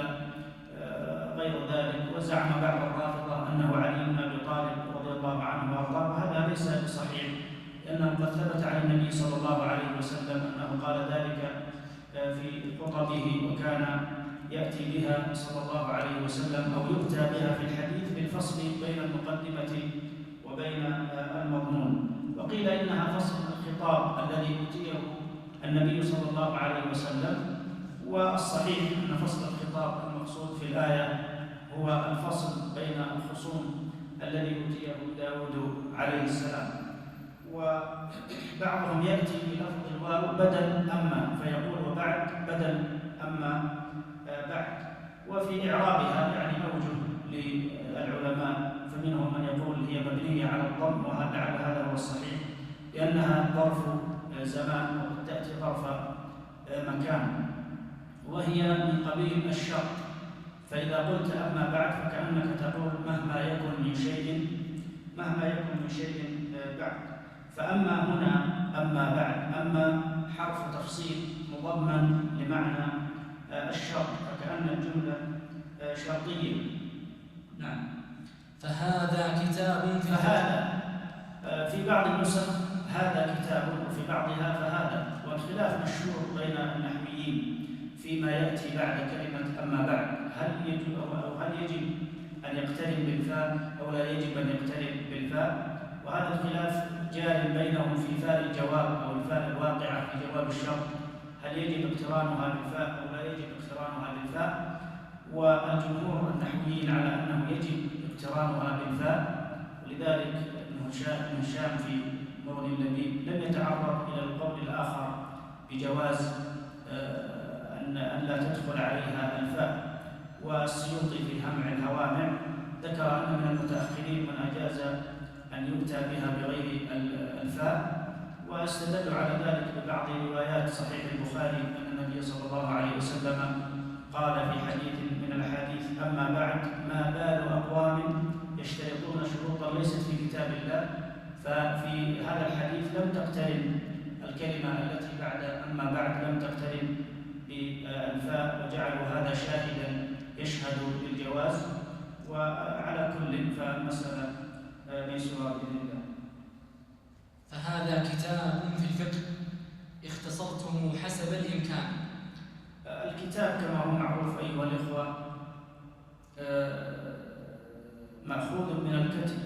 غير ذلك. وزعم بعض الرافضة أنه علي بن أبي طالب رضي الله عنه وأرضاه، وهذا ليس بصحيح، لأنه قد ثبت عن النبي صلى الله عليه وسلم أنه قال ذلك في خطبه، وكان يأتي بها صلى الله عليه وسلم أو يؤتى بها في الحديث بالفصل بين المقدمة وبين المضمون. وقيل إنها فصل الخطاب الذي أوتيه النبي صلى الله عليه وسلم، والصحيح أن فصل الخطاب المقصود في الآية هو الفصل بين الخصوم الذي أوتيه داود عليه السلام. وبعضهم يأتي بلفظ الواو بدل أما، فيقول وبعد بدل أما بعد. وفي إعرابها يعني أوجه للعلماء، فمنهم من يقول هي مبنية على الضم، ولعل هذا هو الصحيح، لأنها ظرف زمان وتأتي ظرف مكان، وهي من قبيل الشرط. فإذا قلت أما بعد فكأنك تقول مهما يكن من شيء بعد. فأما هنا أما بعد، أما حرف تفصيل مضمن لمعنى الشرط، فكأن الجملة شرطية. نعم. فهذا كتاب، فهذا في بعض النسخ هذا كتاب، وفي بعضها فهذا. والخلاف مشهور بين النحويين فيما يأتي بعد كلمة أما بعد، هل يجب أن يقترن بالفاء أو لا يجب أن يقترن بالفاء. وهذا الخلاف جار بينهم في فاء الجواب أو الفاء الواقعة في جواب الشرط، هل يجب اقترانها بالفاء أو لا يجب اقترانها بالفاء. والجمهور النحويين على أنه يجب اقترانها بالفاء، ولذلك ابن هشام في مغني اللبيب لم يتعرض إلى القول الآخر بجواز أن لا تدخل عليها الفاء. والسيوطي في همع الهوامع ذكر أن من المتأخرين من أجاز أن يؤتى بها بغير الفاء، واستدل على ذلك ببعض روايات صحيح البخاري أن النبي صلى الله عليه وسلم قال في حديث من الأحاديث أما بعد ما بال أقوام يشترطون شروطا ليست في كتاب الله. ففي هذا الحديث لم تقترن الكلمة التي بعد أما بعد لم تقترن بالفاء، وجعلوا هذا شاهدا يشهد بالجواز. وعلى كل فالمسألة ميسورة بإذن الله. فهذا كتاب في الفقه اختصرته حسب الإمكان. الكتاب كما هو معروف أيها الإخوة مأخوذ من الكتب،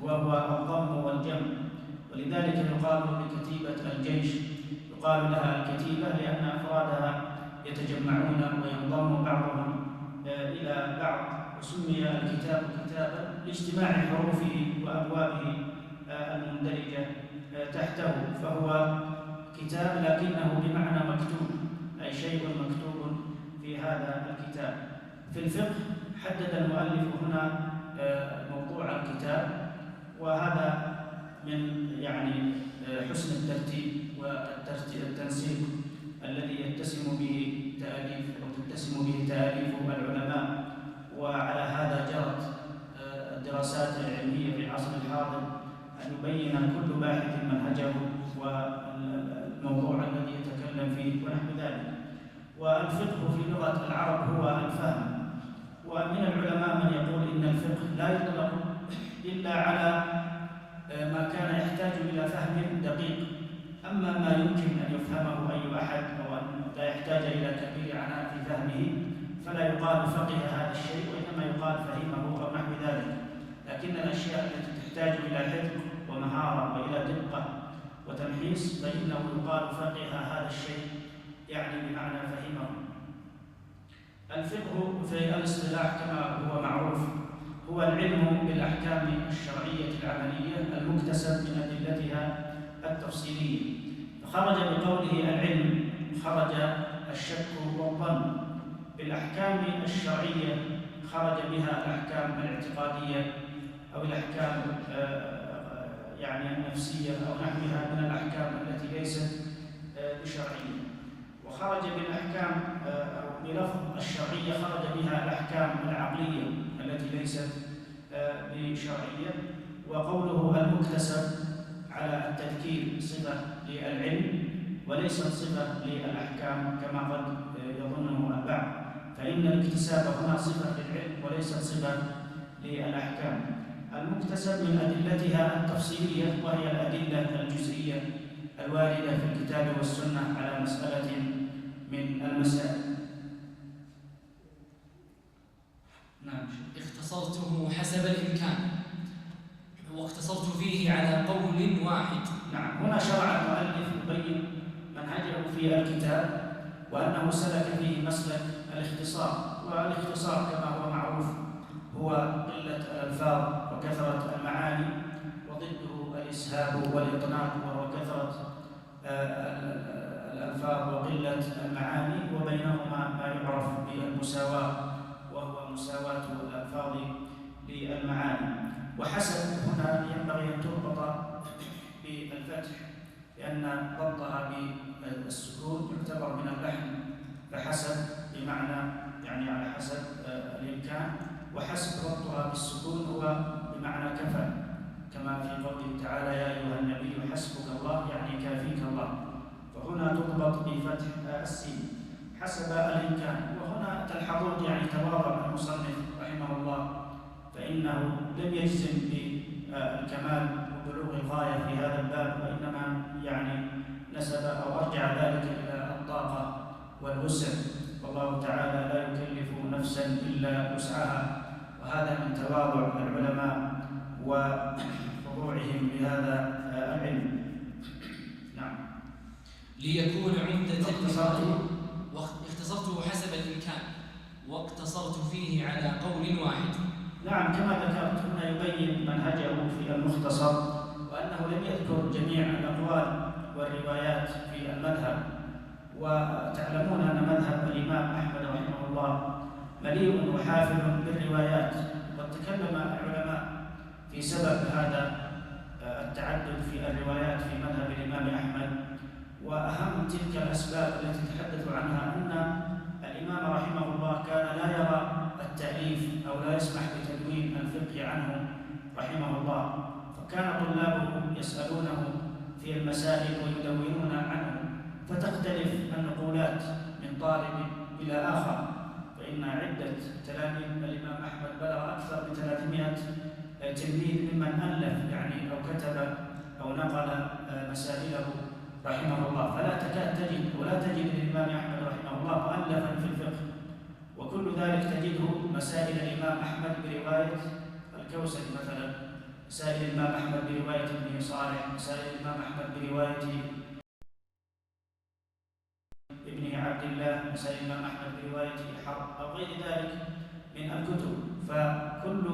وهو الضم والجمع، ولذلك يقال بكتيبة الجيش، يقال لها الكتيبة لأن أفرادها يتجمعون وينضم بعضهم إلى بعض. وسمي الكتاب كتابا لاجتماع حروفه وأبوابه المندرجة تحته، فهو كتاب لكنه بمعنى مكتوب، أي شيء مكتوب في هذا الكتاب. في الفقه حدد المؤلف هنا موضوع الكتاب، وهذا من يعني حسن الترتيب والتنسيق الذي يتسم به تأليف العلماء. وعلى هذا جرت الدراسات العلمية في العصر الحاضر، أن يبين كل باحث منهجه والموضوع الذي يتكلم فيه ونحو ذلك. والفقه في لغة العرب هو الفهم، ومن العلماء من يقول إن الفقه لا يطلق إلا على ما كان يحتاج إلى فهم دقيق. أما ما يمكن أن يفهمه أي أحد أو أن لا يحتاج إلى كبير عناء في فهمه فلا يقال فقه هذا الشيء، وإنما يقال فهمه أو نحو ذلك. لكن الأشياء التي تحتاج إلى حفظ ومهارة وإلى دقة وتمحيص فإنه يقال فقه هذا الشيء، يعني بمعنى فهمه. الفقه في الاصطلاح كما هو معروف هو العلم بالأحكام الشرعية العملية المكتسب من أدلتها التفصيلية. فخرج بقوله العلم خرج الشك والظن. بالأحكام الشرعية خرج بها الأحكام الاعتقادية أو الأحكام يعني النفسية أو نحوها من الأحكام التي ليست بشرعية. وخرج بالأحكام أو بلفظ الشرعية خرج بها الأحكام العقلية التي ليست بشرعية. وقوله المكتسب على التذكير صفة للعلم وليست صفة للأحكام كما قد يظنه البعض، فإن الاكتساب هنا صفة للعلم وليست صفة للأحكام. المكتسب من أدلتها التفصيلية، وهي الأدلة الجزئية الواردة في الكتاب والسنة على مسألة من المسائل. نعم. اختصرته حسب الإمكان واقتصرت فيه على قول واحد. نعم. هنا شرع المؤلف يبين منهجه في الكتاب وأنه سلك فيه مسلك الاختصار، والاختصار كما هو معروف هو قلة الألفاظ وكثرة المعاني، وضده الإسهاب والإطناب وهو كثرة الألفاظ وقلة المعاني، وبينهما ما يعرف بالمساواة وهو مساواة الألفاظ للمعاني. وحسب هنا ينبغي أن تربط بالفتح، لأن ضبطها بالسكون يعتبر من اللحن، فحسب بمعنى يعني على حسب الإمكان، وحسب ربطها بالسكون هو بمعنى كفى، كما في قوله تعالى يا أيها النبي حسبك الله، يعني كافيك الله. فهنا تضبط بفتح السين حسب الإمكان. وهنا تلحظون يعني تواضع المصنف رحمه الله، فإنه لم يجزم بالكمال وبلوغ الغاية في هذا الباب، وإنما يعني نسب أو أرجع ذلك إلى الطاقة والوسع، والله تعالى لا يكلف نفسا إلا وسعها، وهذا من تواضع العلماء وخضوعهم لهذا العلم. نعم. ليكون عمدة واختصرته حسب الإمكان واقتصرت فيه على قول واحد. نعم. كما ذكرت هنا يبين منهجه في المختصر، وأنه لم يذكر جميع الأقوال والروايات في المذهب. وتعلمون أن مذهب الإمام أحمد رحمه الله مليء وحافل بالروايات، وتكلم العلماء في سبب هذا التعدد في الروايات في مذهب الإمام أحمد. وأهم تلك الأسباب التي تحدث عنها أن الإمام رحمه الله كان لا يرى التأليف أو لا يسمح بتدوين الفقه عنه رحمه الله، فكان طلابه يسألونه في المسائل ويدونون عنه، فتختلف النقولات من طالب إلى آخر. فإن عدة تلاميذ الإمام أحمد بلغ أكثر من 300 تلميذ ممن ألف يعني أو كتب أو نقل مسائله رحمه الله، فلا تكاد تجد ولا تجد الإمام أحمد رحمه الله مؤلفا في الفقه، وكل ذلك تجده مسائل الإمام أحمد برواية الكوسري مثلا، مسائل الإمام أحمد برواية ابن صالح، مسائل الإمام أحمد برواية ابن عبد الله، مسائل الإمام أحمد برواية حرب أو غير ذلك من الكتب. فكل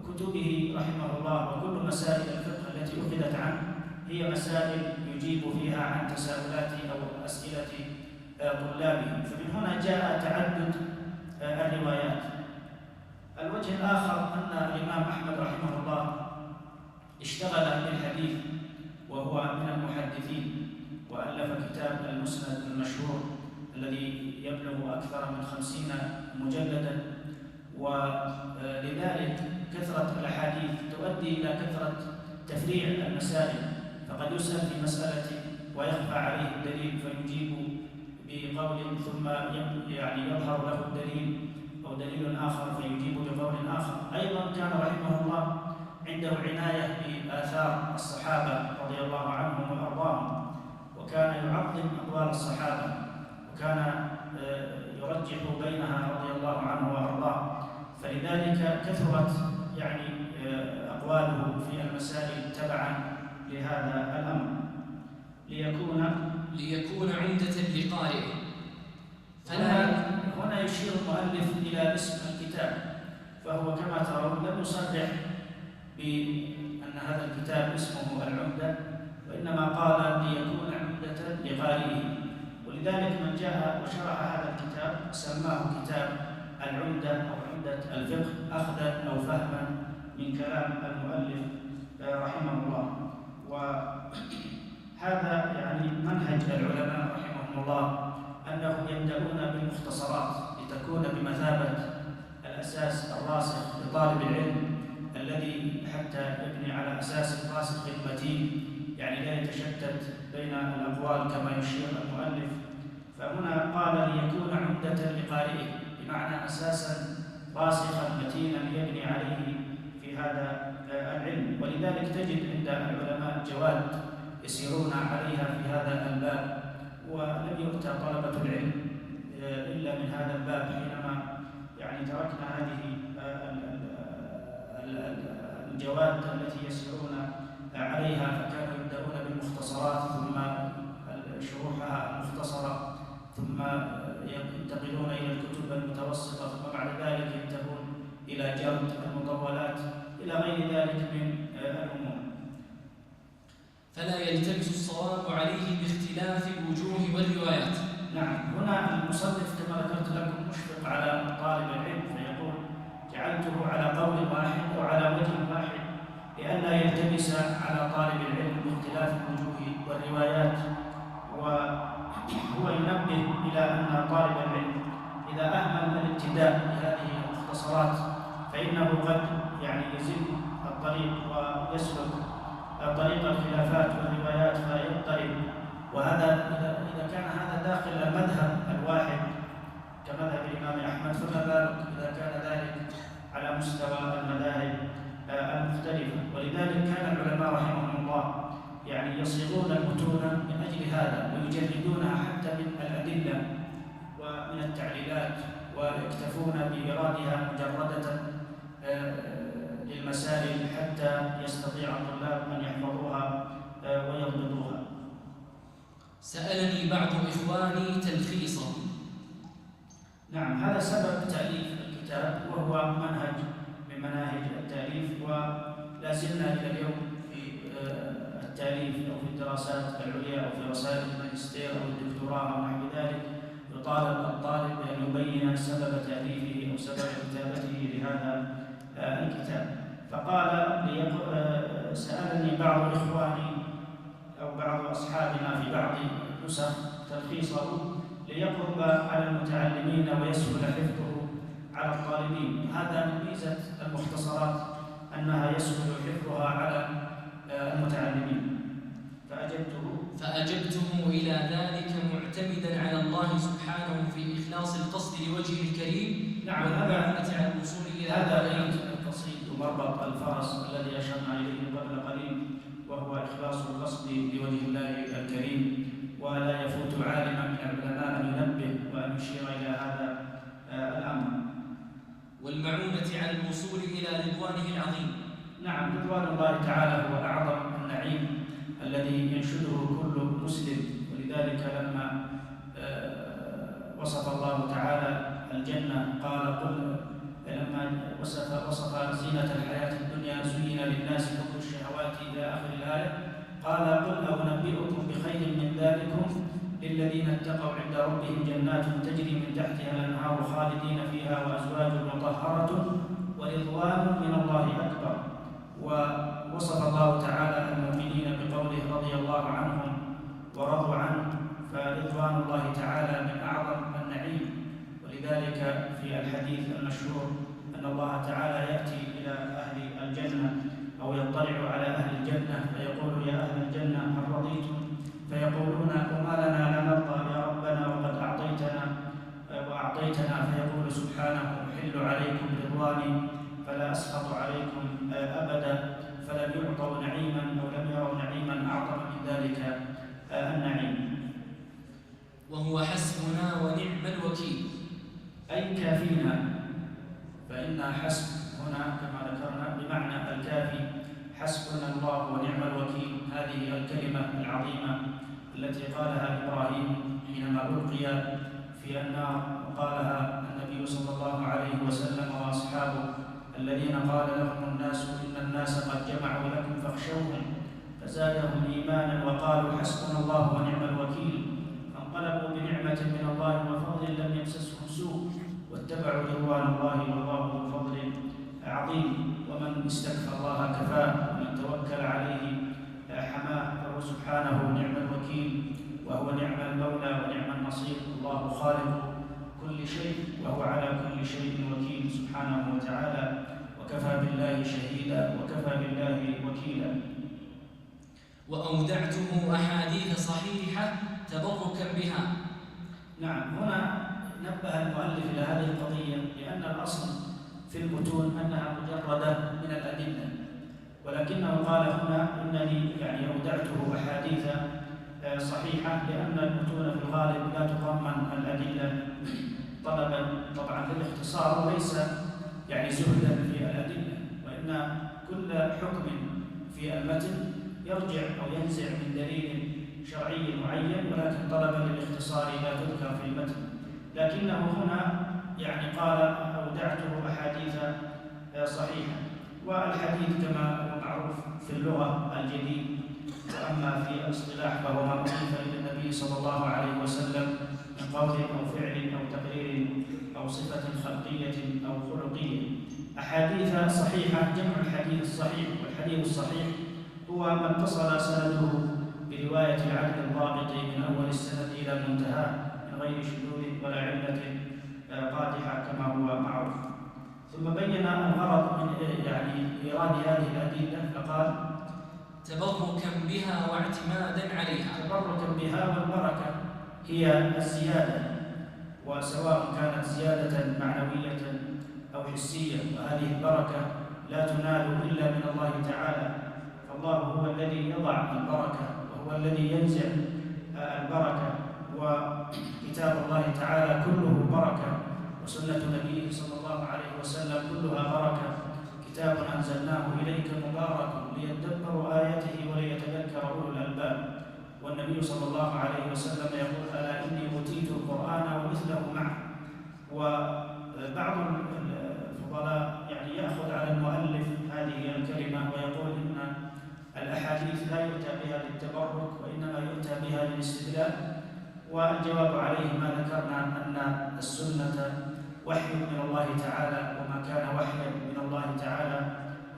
كتبه رحمه الله وكل مسائل الفقه التي أخذت عنه هي مسائل يجيب فيها عن تساؤلات أو أسئلة طلابه، فمن هنا جاء تعدد الروايات. الوجه الآخر أن الإمام أحمد رحمه الله اشتغل بالحديث وهو من المحدثين، وألف كتاب المسند المشهور الذي يبلغ أكثر من 50 مجلدا، ولذلك كثرة الأحاديث تؤدي إلى كثرة تفريع المسائل، فقد يسأل في مسألة ويخفى عليه الدليل فيجيب بقول ثم يعني يظهر له الدليل أو دليل آخر فيجيب بقول آخر. أيضا كان رحمه الله عنده عناية بآثار الصحابة رضي الله عنهم وأرضاهم، وكان يعظم أقوال الصحابة، وكان يرجح بينها رضي الله عنه وأرضاه، فلذلك كثرت يعني أقواله في المسائل تبعا لهذا الأمر ليكون عمدة لقارئه. هنا يشير المؤلف إلى اسم الكتاب، فهو كما ترون لم يصرح بأن هذا الكتاب اسمه العمدة، وإنما قال ليكون عمدة لقارئه، ولذلك من جاء وشرح هذا الكتاب سماه كتاب العمدة أو عمدة الفقه، أخذا أو فهما من كلام المؤلف رحمه الله. وهذا يعني منهج العلماء رحمهم الله أنهم يبدأون بالمختصرات لتكون بمثابة الأساس الراسخ لطالب العلم الذي حتى يبني على أساس الراسخ المتين، يعني لا يتشتت بين الأقوال كما يشير المؤلف. فهنا قال ليكون عمدة لقارئه، بمعنى أساسا راسخا متينا يبني عليه في هذا العلم. ولذلك تجد عند العلماء جواد يسيرون عليها في هذا الباب، ولم يؤتى طلبة العلم إلا من هذا الباب حينما يعني تركنا هذه الجواد التي يسيرون عليها، فكانوا يبدأون بالمختصرات ثم شروحها المختصرة، ثم ينتقلون إلى الكتب المتوسطة، ثم بعد ذلك ينتهون إلى جرد المطولات إلى غير ذلك من الأمور. فلا يلتبس الصواب عليه باختلاف الوجوه والروايات. نعم، هنا المصنف كما ذكرت لكم مشفق على طالب العلم، فيقول جعلته على قول واحد وعلى وجه واحد لئلا يلتبس على طالب العلم باختلاف الوجوه والروايات. وهو ينبه إلى أن طالب العلم إذا أهمل الابتداء بهذه المختصرات فإنه قد يعني يزل الطريق ويسلك طريق الخلافات والروايات فيضطرب. وهذا إذا كان هذا داخل المذهب الواحد كمذهب الإمام أحمد، فما بالك إذا كان ذلك على مستوى المذاهب المختلفة. ولذلك كان العلماء رحمهم الله يعني يصيغون المتون من أجل هذا، ويجردونها حتى من الأدلة ومن التعليلات، ويكتفون بإيرادها مجردة للمسائل حتى يستطيع الطلاب أن يحفظوها ويضبطوها. سألني بعض إخواني تلخيصه. نعم، هذا سبب تأليف الكتاب، وهو منهج من مناهج التأليف، ولا زلنا إلى اليوم في التأليف أو في الدراسات العليا أو في رسائل الماجستير أو الدكتوراه أو نحو ذلك يطالب الطالب بأن يبين سبب تأليفه أو سبب كتابته لهذا الكتاب. فقال سألني بعض إخواني أو بعض أصحابنا في بعض نسخ تلخيصه ليقرب على المتعلمين ويسهل حفظه على الطالبين. هذا من ميزة المختصرات أنها يسهل حفظها على المتعلمين. فأجبته إلى ذلك معتمدا على الله سبحانه في إخلاص القصد لوجهه الكريم. نعم، هذا الوصول إلى هذا القصيد ومربط الفرس الذي أشرنا إليه قبل قليل، وهو إخلاص القصد لوجه الله الكريم. ولا يفوت عالما من العلماء أن ينبه وأن يشير إلى هذا الأمر. والمعونة على الوصول إلى رضوانه العظيم. نعم، رضوان الله تعالى هو أعظم النعيم الذي ينشده كل مسلم. ولذلك لما وصف الله تعالى الجنة قال لما وصف زينة الحياة الدنيا زين للناس حب الشهوات إلى آخر الآية قال قل أنبئكم بخير من ذلكم للذين اتقوا عند ربهم جنات تجري من تحتها الأنهار خالدين فيها وأزواج مطهرة ورضوان من الله أكبر. ووصف الله تعالى المؤمنين بقوله رضي الله عنهم ورضوا عنه، فرضوان الله تعالى من أعظم النعيم. ولذلك في الحديث المشهور أن الله تعالى يأتي إلى أهل الجنة أو يطلع على أهل الجنة فيقول يا أهل الجنة هل رضيتم؟ فيقولون وما لنا لا نرضى يا ربنا وقد أعطيتنا فيقول سبحانه أحل عليكم رضواني فلا أسخط عليكم أبدا. فلم يعطوا نعيما أو لم يروا نعيما أعظم من ذلك النعيم. وهو حسبنا ونعم الوكيل، أي كافينا. فإن حسب هنا كما ذكرنا بمعنى الكافي، حسبنا الله ونعم الوكيل. هذه الكلمة العظيمة التي قالها إبراهيم حينما ألقي في النار، وقالها النبي صلى الله عليه وسلم وأصحابه الذين قال لهم الناس إن الناس قد جمعوا لكم فاخشوهم فزادهم إيمانا وقالوا حسبنا الله ونعم الوكيل. فانقلبوا بنعمة من الله وفضل لم يمسسهم سوء واتبعوا رضوان الله والله ذو فضل عظيم. ومن استكفى الله كفاه ومن توكل عليه حماه، فهو سبحانه نعم الوكيل وهو نعم المولى ونعم النصير. الله خالق كل شيء وهو على كل شيء وكيل سبحانه وتعالى، وكفى بالله شهيدا وكفى بالله وكيلا. وأودعته أحاديث صحيحة تبركا بها. نعم، هنا نبه المؤلف إلى هذه القضية لأن الأصل في المتون أنها مجردة من الأدلة، ولكنه قال هنا إنني يعني أودعته أحاديث صحيحة، لأن المتون في الغالب لا تضمن الأدلة طلبا طبعا للاختصار وليس يعني زهدا في الأدلة، وإن كل حكم في المتن يرجع أو ينزع من دليل شرعي معين، ولكن طلبا للاختصار لا تذكر في المتن. لكنه هنا يعني قال أودعته أحاديث صحيحة، والحديث كما هو معروف في اللغة الجديد، وأما في الاصطلاح فهو ما أضيف إلى النبي صلى الله عليه وسلم من قول أو فعل أو تقرير أو صفة خلقية أو خلقية. أحاديث صحيحة جمع الحديث الصحيح، والحديث الصحيح هو ما اتصل سنده برواية العدل الضابط من أول السند إلى المنتهى من غير شذوذ ولا علة قادحة كما هو معروف. ثم بين الغرض من يعني إيراد هذه الأدلة فقال: تبركا بها واعتمادا عليها. تبركا بها، والبركة هي الزيادة، وسواء كانت زيادة معنوية أو حسية، وهذه البركة لا تنال إلا من الله تعالى، فالله هو الذي يضع البركة وهو الذي ينزع البركة، وكتاب الله تعالى كله بركة، وسنة نبيه صلى الله عليه وسلم كلها بركة. كتاب أنزلناه إليك مبارك ليدبروا آياته وليتذكر أولو الألباب. والنبي صلى الله عليه وسلم يقول: ألا إني أوتيت القرآن ومثله معه. وبعض الفضلاء يعني يأخذ على المؤلف هذه الكلمة ويقول إن الأحاديث لا يؤتى بها للتبرك، وإنما يؤتى بها للاستدلال. والجواب عليه ما ذكرنا أن السنة وحي من الله تعالى، وما كان وحيا من الله تعالى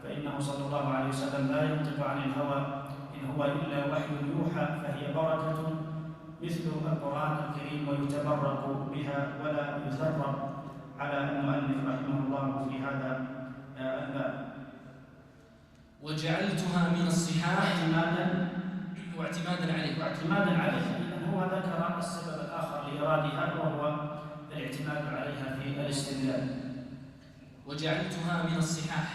فإنه صلى الله عليه وسلم لا ينطق عن الهوى، إن هو إلا وحي يوحى، فهي بركة مثل القرآن الكريم ويتبرك بها ولا يثرب على المؤلف رحمه الله في هذا الباب. وجعلتها من الصحاح اعتمادا عليه. إذن هو ذكر السبب الآخر لإيرادها وهو الاعتماد عليها في الاستدلال. وجعلتها من الصحاح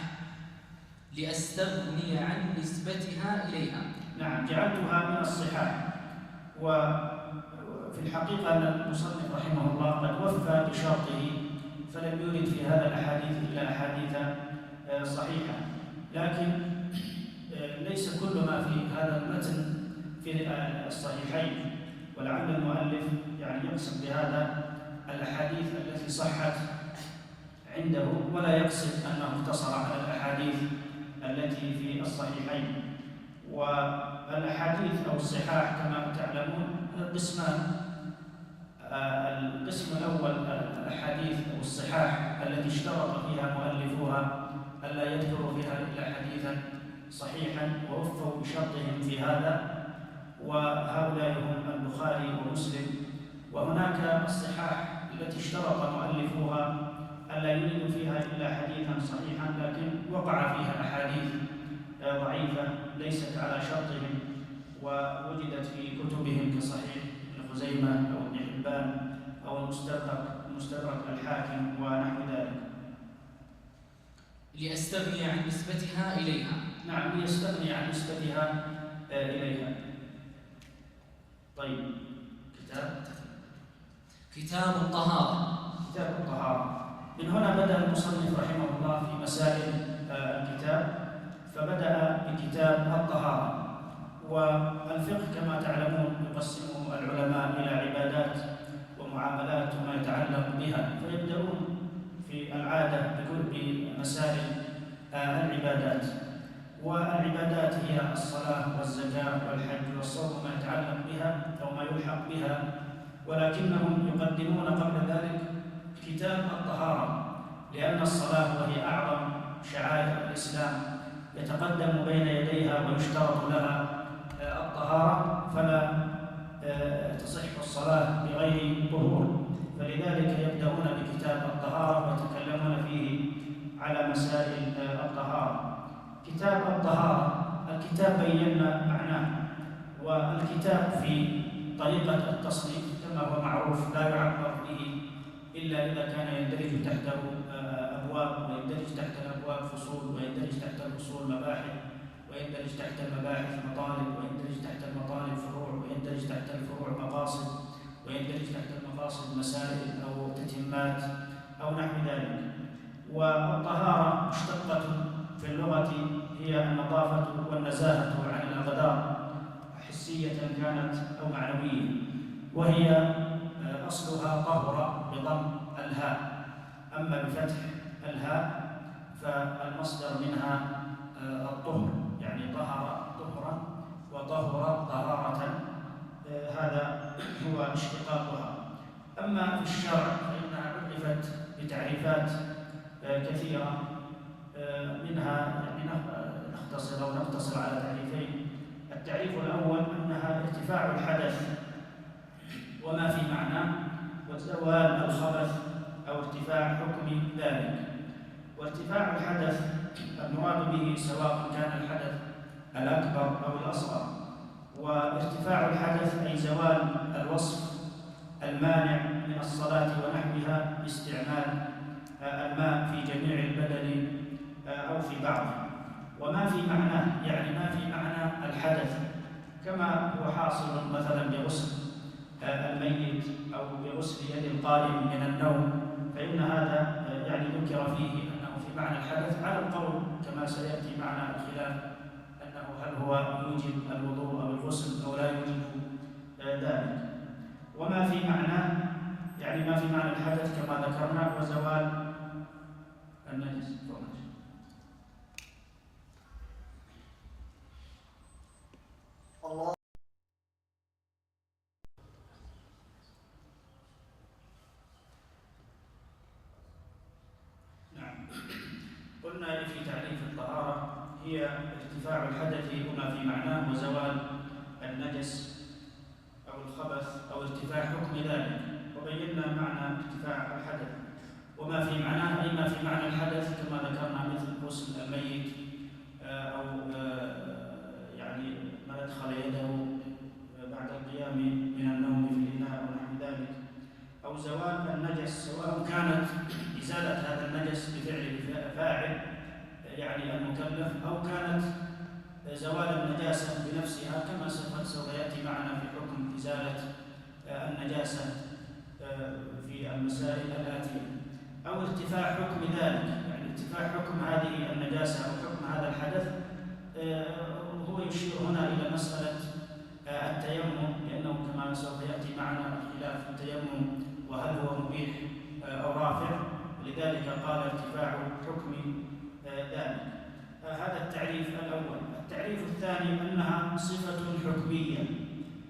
لأستغني عن نسبتها إليها. نعم، جعلتها من الصحاح. وفي الحقيقة أن المصنف رحمه الله قد وفى بشرطه، فلم يرد في هذا الأحاديث إلا أحاديث صحيحة، لكن ليس كل ما في هذا المتن في الصحيحين، ولعل المؤلف يعني يقصد بهذا الأحاديث التي صحت عنده، ولا يقصد أنه اقتصر على الأحاديث التي في الصحيحين. والأحاديث أو الصحاح كما تعلمون قسمان: القسم الأول الأحاديث أو الصحاح التي اشترط فيها مؤلفوها ألا يذكروا فيها إلا حديثا صحيحا ووفوا بشرطهم في هذا، وهؤلاء هم البخاري ومسلم. وهناك الصحاح التي اشترط مؤلفوها ألا يريدوا فيها إلا حديثا صحيحا، لكن وقع فيها أحاديث ضعيفة ليست على شرطهم ووجدت في كتبهم كصحيح ابن خزيمة أو ابن حبان أو المستدرك الحاكم ونحو ذلك. لأستغني عن نسبتها إليها. نعم، ليستغني عن نسبتها إليها. طيب، كتاب الطهارة. من هنا بدأ المصنف رحمه الله في مسائل الكتاب، فبدأ بكتاب الطهارة. والفقه كما تعلمون يقسمه العلماء إلى عبادات ومعاملات وما يتعلق بها، فيبدأون في العادة بمسائل العبادات. والعبادات هي الصلاة والزكاة والحج والصوم وما يتعلق بها أو ما يلحق بها، ولكنهم يقدمون قبل ذلك كتاب الطهارة، لأن الصلاة وهي أعظم شعائر الإسلام يتقدم بين يديها ويشترط لها الطهارة، فلا تصح الصلاة بغير طهور، فلذلك يبدأون بكتاب الطهارة ويتكلمون فيه على مسائل الطهارة. كتاب الطهارة، الكتاب بينا معناه، والكتاب في طريقة التصنيف كما هو معروف لا يعبر به إلا إذا كان يندرج تحته أبواب، ويندرج تحت الأبواب فصول، ويندرج تحت الفصول مباحث، ويندرج تحت المباحث مطالب، ويندرج تحت المطالب فروع، ويندرج تحت الفروع مقاصد، ويندرج تحت المقاصد مسائل أو تتمات أو نحو ذلك. والطهارة مشتقة في اللغة هي النظافة والنزاهة عن الأقدار، حسية كانت أو معنوية، وهي أصلها طهر بضم الهاء، أما بفتح الهاء فالمصدر منها الطهر، يعني طهر طهرا وطهر طهارة، هذا هو اشتقاقها. أما في الشرع فإنها عرفت بتعريفات كثيرة، منها يعني نختصر أو نقتصر على تعريفين. التعريف الأول أنها ارتفاع الحدث وما في معناه، وزوال الخبث أو ارتفاع حكم ذلك. وارتفاع الحدث المراد به سواء كان الحدث الأكبر أو الأصغر، وارتفاع الحدث أي زوال الوصف المانع من الصلاة ونحوها باستعمال الماء في جميع البدن أو في بعضه. وما في معناه يعني ما في معنى الحدث، كما هو حاصل مثلا بغسل الميت أو بغسل يد القائم من النوم، فإن هذا يعني ذكر فيه أنه في معنى الحدث، على القول كما سيأتي معنا الخلاف أنه هل هو يوجب الوضوء أو الغسل أو لا يوجب ذلك. وما في معناه يعني ما في معنى الحدث كما ذكرنا، وزوال النجس. الله. نعم، قلنا في تعريف الطهارة هي ارتفاع الحدث وما في معناه، وزوال النجس أو الخبث أو ارتفاع حكم ذلك. وبينا معنى ارتفاع الحدث وما في معناه، أي ما في معنى الحدث كما ذكرنا مثل غسل الميت أو يعني ما أدخل يده بعد القيام من النوم في الإناء ونحو ذلك، أو زوال النجس سواء كانت إزالة هذا النجس بفعل فاعل يعني المكلف، أو كانت زوال النجاسة بنفسها كما سوف يأتي معنا في حكم إزالة النجاسة في المسائل الآتية، أو ارتفاع حكم ذلك، يعني ارتفاع حكم هذه النجاسة أو حكم هذا الحدث. هو يشير هنا إلى مسألة التيمم، لأنه كما سوف يأتي معنا خلاف التيمم وهل هو مبيح أو رافع، لذلك قال ارتفاع حكم ذلك. هذا التعريف الأول. التعريف الثاني أنها صفة حكمية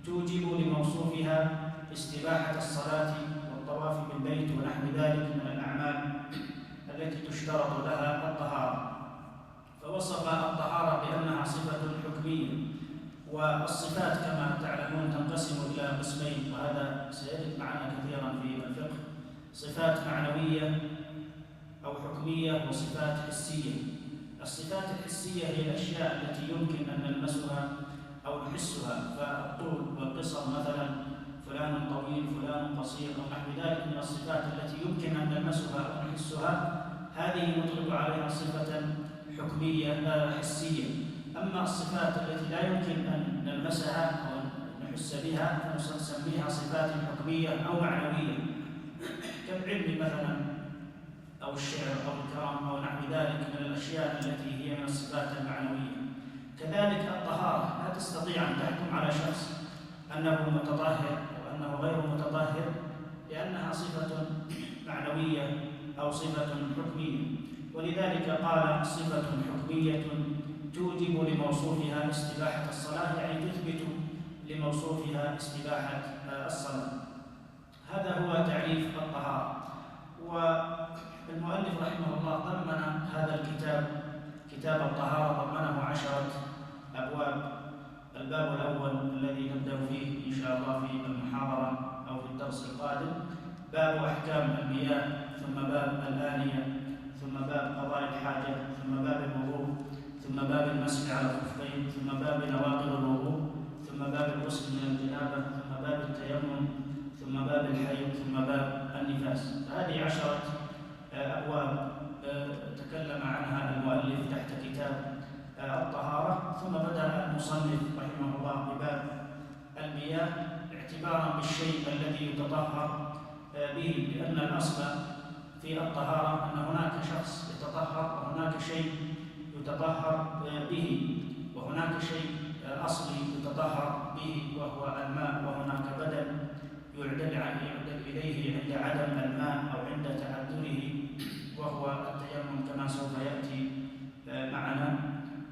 توجب لموصوفها استباحة الصلاة والطواف بالبيت ونحو ذلك من الأعمال التي تشترط لها الطهارة، فوصف الطهارة بأنها صفة حكمية. والصفات كما تعلمون تنقسم إلى قسمين، وهذا سيرد معنا كثيرا في الفقه: صفات معنوية أو حكمية، وصفات حسية. الصفات الحسية هي الأشياء التي يمكن أن نلمسها أو نحسها، فالطول والقصر مثلا، فلان طويل فلان قصير أو نحو ذلك من الصفات التي يمكن أن نلمسها أو نحسها، هذه نطلق عليها صفة حكمية حسية. أما الصفات التي لا يمكن أن نلمسها أو نحس بها فنسميها صفات حكمية أو معنوية، كالعلم مثلا أو الشعر أو الكرم أو نحو ذلك من الأشياء التي هي من الصفات المعنوية. كذلك الطهارة لا تستطيع أن تحكم على شخص أنه متطهر وأنه غير متطهر، لأنها صفة معنوية أو صفة حكمية، ولذلك قال صفة حكمية توجب لموصوفها استباحة الصلاة، يعني تثبت لموصوفها استباحة الصلاة. هذا هو تعريف الطهارة. والمؤلف رحمه الله ضمن هذا الكتاب، كتاب الطهارة، ضمنه 10 أبواب. الباب الأول الذي نبدأ فيه إن شاء الله في المحاضرة أو في الدرس القادم باب أحكام المياه، ثم باب الآنية، ثم باب قضاء الحاجة، ثم باب الوضوء، ثم باب المسح على الخفين، ثم باب نواقض الوضوء، ثم باب الغسل من الجنابة، ثم باب التيمم، ثم باب الحيض، ثم باب النفاس. هذه 10 أبواب تكلم عنها المؤلف تحت كتاب الطهارة. ثم بدأ المصنف رحمه الله بباب المياه اعتبارا بالشيء الذي يتطهر به، لأن الأصل في الطهارة أن هناك شخص يتطهر وهناك شيء يتطهر به، وهناك شيء أصلي يتطهر به وهو الماء، وهناك بدل يعدل إليه عند عدم الماء أو عند تعذره وهو التيمم كما سوف يأتي معنا.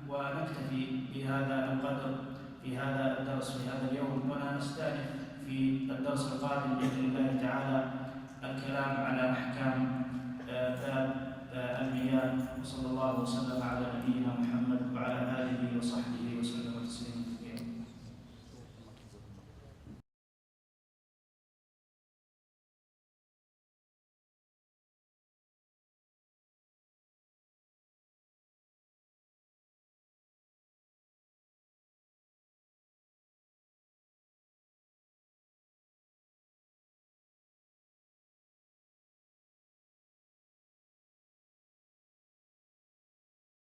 ونكتفي بهذا القدر في هذا الدرس في هذا اليوم، ونستأنف في الدرس القادم بإذن الله تعالى الكلام على أحكام باب المياه. وصلى الله وسلم على نبينا محمد وعلى آله وصحبه وسلم.